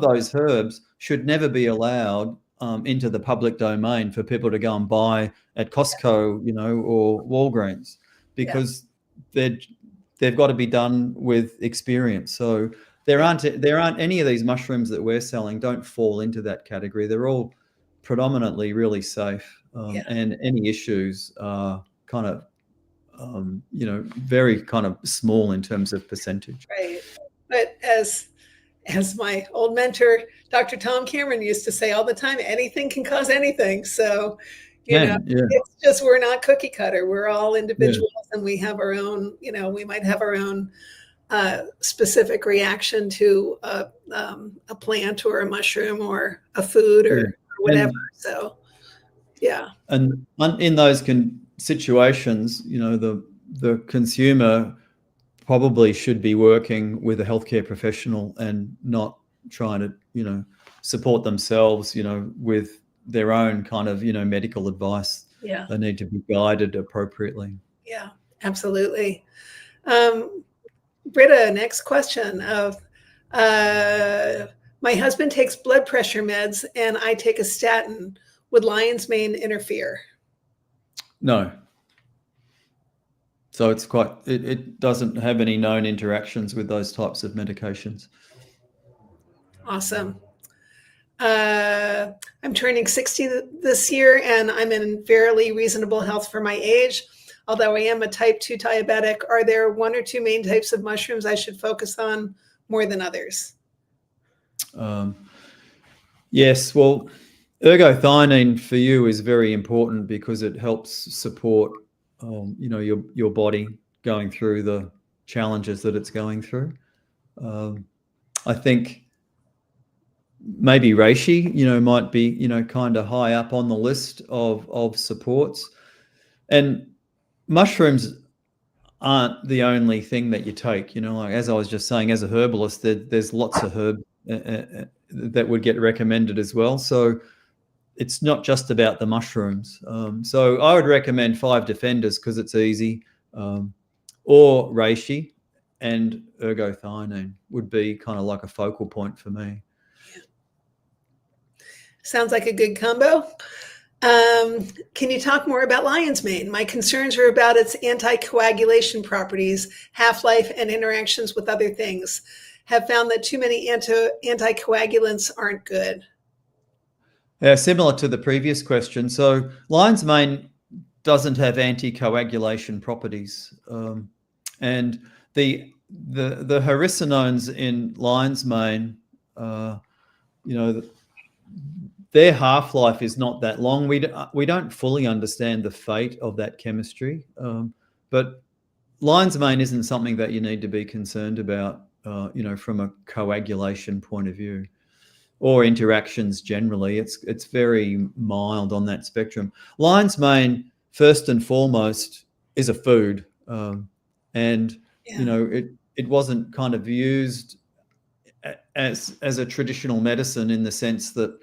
those herbs should never be allowed into the public domain for people to go and buy at Costco, or Walgreens, because they've got to be done with experience. So there aren't any of these mushrooms that we're selling don't fall into that category. They're all predominantly really safe, and any issues are kind of very kind of small in terms of percentage. Right. But as my old mentor, Dr. Tom Cameron, used to say all the time, anything can cause anything. So, it's just, we're not cookie cutter. We're all individuals, and we have our own, we might have our own specific reaction to a plant or a mushroom or a food or whatever. So, And in those situations, the consumer probably should be working with a healthcare professional and not trying to, support themselves, with their own kind of, medical advice. Yeah. They need to be guided appropriately. Yeah, absolutely. Britta, next question. My husband takes blood pressure meds and I take a statin. Would lion's mane interfere? No. So it doesn't have any known interactions with those types of medications. Awesome. I'm turning 60 this year and I'm in fairly reasonable health for my age. Although I am a type 2 diabetic, are there one or two main types of mushrooms I should focus on more than others? Yes, well, ergothionine for you is very important because it helps support, your body going through the challenges that it's going through. I think maybe reishi, might be, kind of high up on the list of supports. And mushrooms aren't the only thing that you take. Like as I was just saying, as a herbalist, there's lots of herb that would get recommended as well. So it's not just about the mushrooms. So I would recommend 5 Defenders because it's easy, or reishi and ergothionine would be kind of like a focal point for me. Sounds like a good combo. Can you talk more about lion's mane? My concerns are about its anti-coagulation properties, half-life, and interactions with other things. Have found that too many anticoagulants aren't good. Yeah, similar to the previous question. So lion's mane doesn't have anti-coagulation properties, and the haricinones in lion's mane, their half-life is not that long. We don't fully understand the fate of that chemistry, but lion's mane isn't something that you need to be concerned about, from a coagulation point of view, or interactions generally. It's very mild on that spectrum. Lion's mane, first and foremost, is a food, and it wasn't kind of used as a traditional medicine in the sense that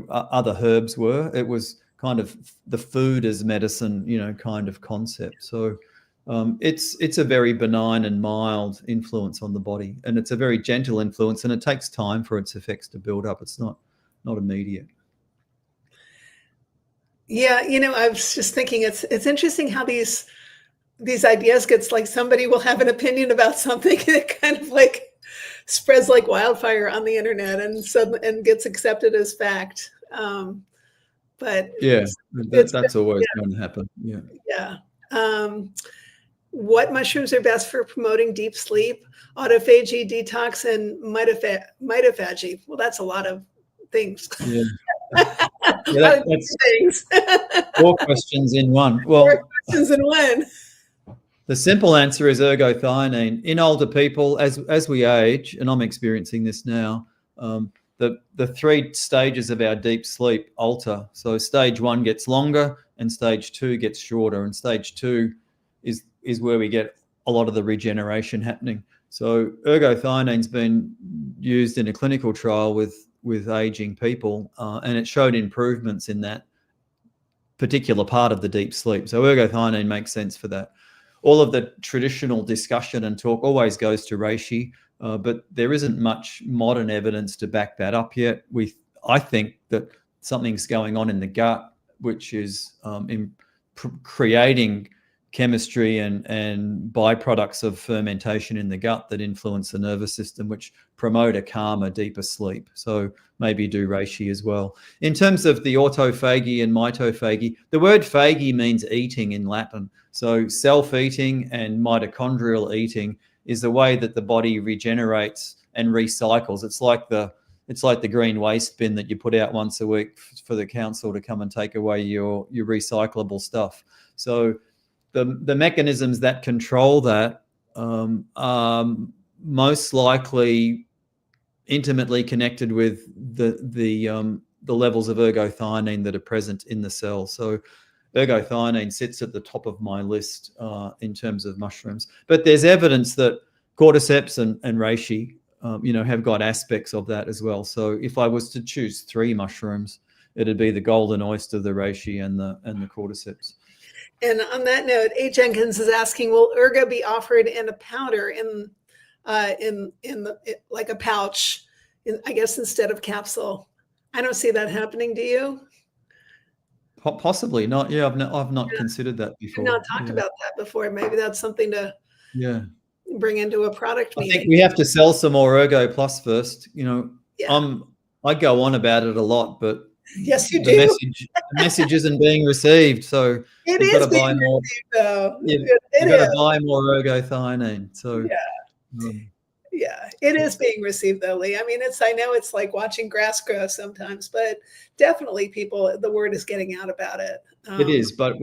other herbs were. It was kind of the food as medicine, kind of concept. So it's a very benign and mild influence on the body, and it's a very gentle influence, and it takes time for its effects to build up. It's not immediate. Yeah, I was just thinking it's interesting how these ideas gets, like, somebody will have an opinion about something and it kind of like spreads like wildfire on the internet and gets accepted as fact. But yeah, that's always going to happen. Yeah. Yeah. What mushrooms are best for promoting deep sleep, autophagy, detox, and mitophagy? Well, that's a lot of things. Yeah. That's things. 4 questions in one. Well, 4 questions in one. The simple answer is ergothionine. In older people, as we age, and I'm experiencing this now, the 3 stages of our deep sleep alter. So stage 1 gets longer and stage 2 gets shorter, and stage 2 is where we get a lot of the regeneration happening. So ergothione's been used in a clinical trial with aging people, and it showed improvements in that particular part of the deep sleep. So ergothionine makes sense for that. All of the traditional discussion and talk always goes to reishi, but there isn't much modern evidence to back that up yet. I think that something's going on in the gut, which is creating chemistry and byproducts of fermentation in the gut that influence the nervous system, which promote a calmer, deeper sleep. So maybe do reishi as well. In terms of the autophagy and mitophagy, the word phagy means eating in Latin. So self-eating and mitochondrial eating is the way that the body regenerates and recycles. It's like the green waste bin that you put out once a week for the council to come and take away your recyclable stuff. So the mechanisms that control that are most likely intimately connected with the levels of ergothionine that are present in the cell. So ergothionine sits at the top of my list in terms of mushrooms. But there's evidence that cordyceps and reishi, have got aspects of that as well. So if I was to choose 3 mushrooms, it'd be the golden oyster, the reishi, and the cordyceps. And on that note, A. Jenkins is asking, will Ergo be offered in a powder like a pouch, I guess, instead of capsule? I don't see that happening. Do you? Possibly not. Yeah, I've not considered that before. We've not talked about that before. Maybe that's something to bring into a product meeting. I think we have to sell some more Ergo Plus first. I go on about it a lot, but yes, you do. The message isn't being received, so it is got to buy more. Though. You've got to buy more ergothionine. So yeah, it is being received though, Lee. I mean, I know it's like watching grass grow sometimes, but definitely the word is getting out about it. It is, but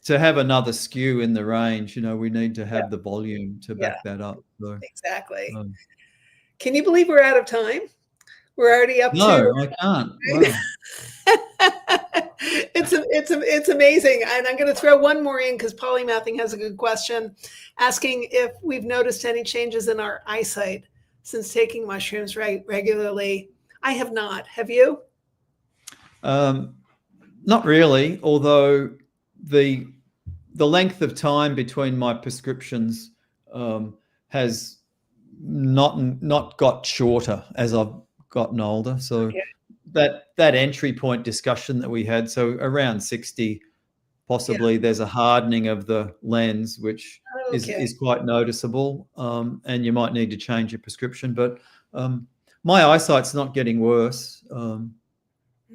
to have another SKU in the range, we need to have the volume to back that up. So, exactly. Can you believe we're out of time? We're already up to. No, I can't. Wow. It's amazing. And I'm going to throw one more in because Polymathing has a good question, asking if we've noticed any changes in our eyesight since taking mushrooms regularly. I have not. Have you? Not really, although the length of time between my prescriptions has not got shorter as I've gotten older. So that entry point discussion that we had, so around 60, possibly there's a hardening of the lens, which is quite noticeable, and you might need to change your prescription. But my eyesight's not getting worse.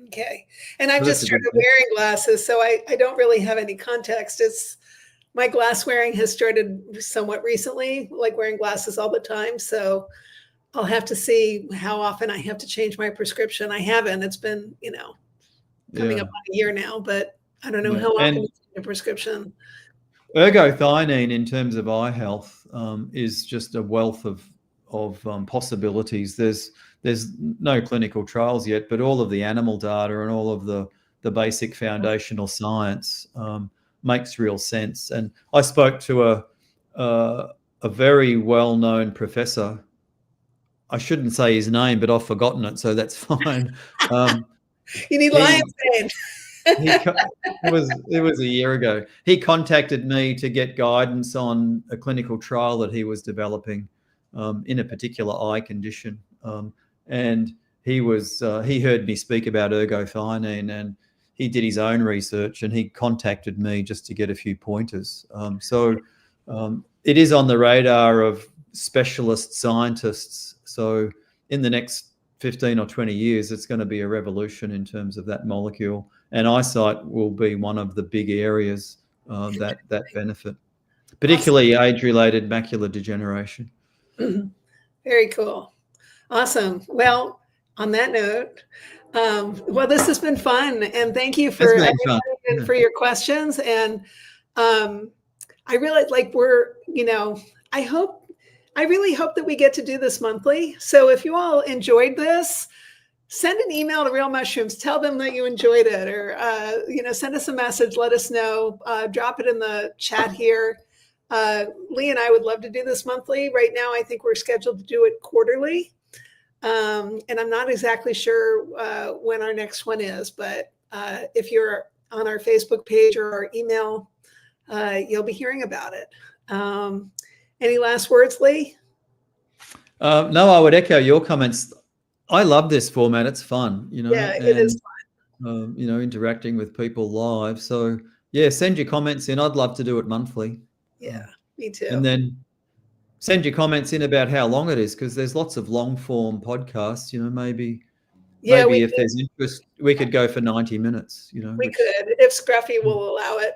Okay. And I've just started wearing glasses, so I don't really have any context. My glass wearing has started somewhat recently, like wearing glasses all the time. So I'll have to see how often I have to change my prescription. I haven't. It's been, coming up on a year now, but I don't know how often it's a prescription. Ergothionine, in terms of eye health, is just a wealth of possibilities. There's no clinical trials yet, but all of the animal data and all of the basic foundational science makes real sense. And I spoke to a very well-known professor. I shouldn't say his name, but I've forgotten it, so that's fine. You need lion's mane. It was a year ago. He contacted me to get guidance on a clinical trial that he was developing in a particular eye condition. And he heard me speak about ergothionine, and he did his own research, and he contacted me just to get a few pointers. So it is on the radar of specialist scientists. So in the next 15 or 20 years, it's going to be a revolution in terms of that molecule, and eyesight will be one of the big areas that benefit, particularly age-related macular degeneration. Very cool. Awesome. Well, on that note, this has been fun, and thank you for your questions. And I really I really hope that we get to do this monthly. So if you all enjoyed this, send an email to Real Mushrooms. Tell them that you enjoyed it, or send us a message. Let us know. Drop it in the chat here. Lee and I would love to do this monthly. Right now, I think we're scheduled to do it quarterly. And I'm not exactly sure when our next one is, but if you're on our Facebook page or our email, you'll be hearing about it. Any last words, Lee? No, I would echo your comments. I love this format. It's fun, it is fun. Interacting with people live. So send your comments in. I'd love to do it monthly. Yeah, me too. And then send your comments in about how long it is, because there's lots of long form podcasts. Maybe if there's interest, we could go for 90 minutes. We could, if Scruffy will allow it.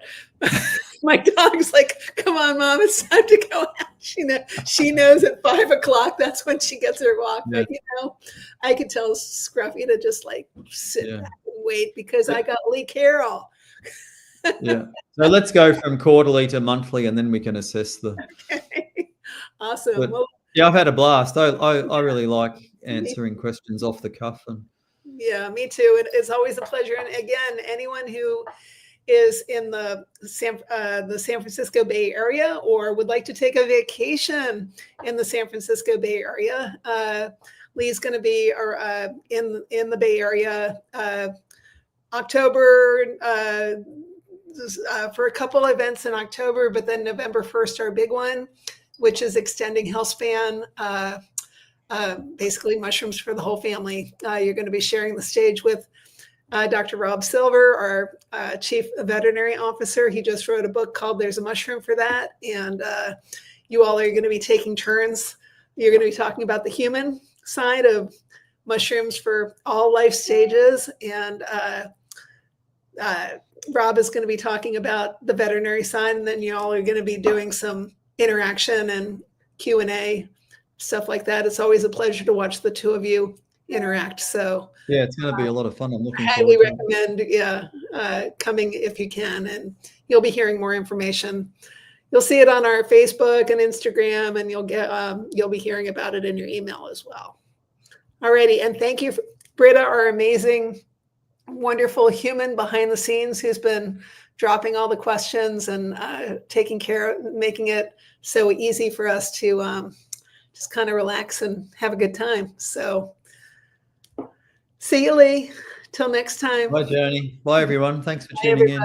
My dog's like, "Come on, Mom, it's time to go out." She knows at 5 o'clock that's when she gets her walk. Yeah. But I could tell Scruffy to just sit back and wait, because I got Lee Carroll. Yeah. So let's go from quarterly to monthly, and then we can assess the. Okay. Awesome. But, I've had a blast. I really like answering questions off the cuff. Yeah, me too. It's always a pleasure. And again, anyone who is in the San Francisco Bay Area or would like to take a vacation in the San Francisco Bay Area, Lee's going to be in the Bay Area October for a couple events in October, but then November 1st, our big one, which is extending health span, basically mushrooms for the whole family. You're going to be sharing the stage with Dr. Rob Silver, our Chief Veterinary Officer. He just wrote a book called There's a Mushroom for That. And you all are going to be taking turns. You're going to be talking about the human side of mushrooms for all life stages. And Rob is going to be talking about the veterinary side. And then you all are going to be doing some interaction and Q&A, stuff like that. It's always a pleasure to watch the two of you interact. So yeah, it's going to be a lot of fun. I'm looking highly forward to recommend coming if you can, and you'll be hearing more information. You'll see it on our Facebook and Instagram, and you'll be hearing about it in your email as well. Alrighty, and thank you, Britta, our amazing, wonderful human behind the scenes who's been dropping all the questions and taking care of making it so easy for us to just kind of relax and have a good time. So see you, Lee. Till next time. Bye, Joni. Bye, everyone. Thanks for tuning in.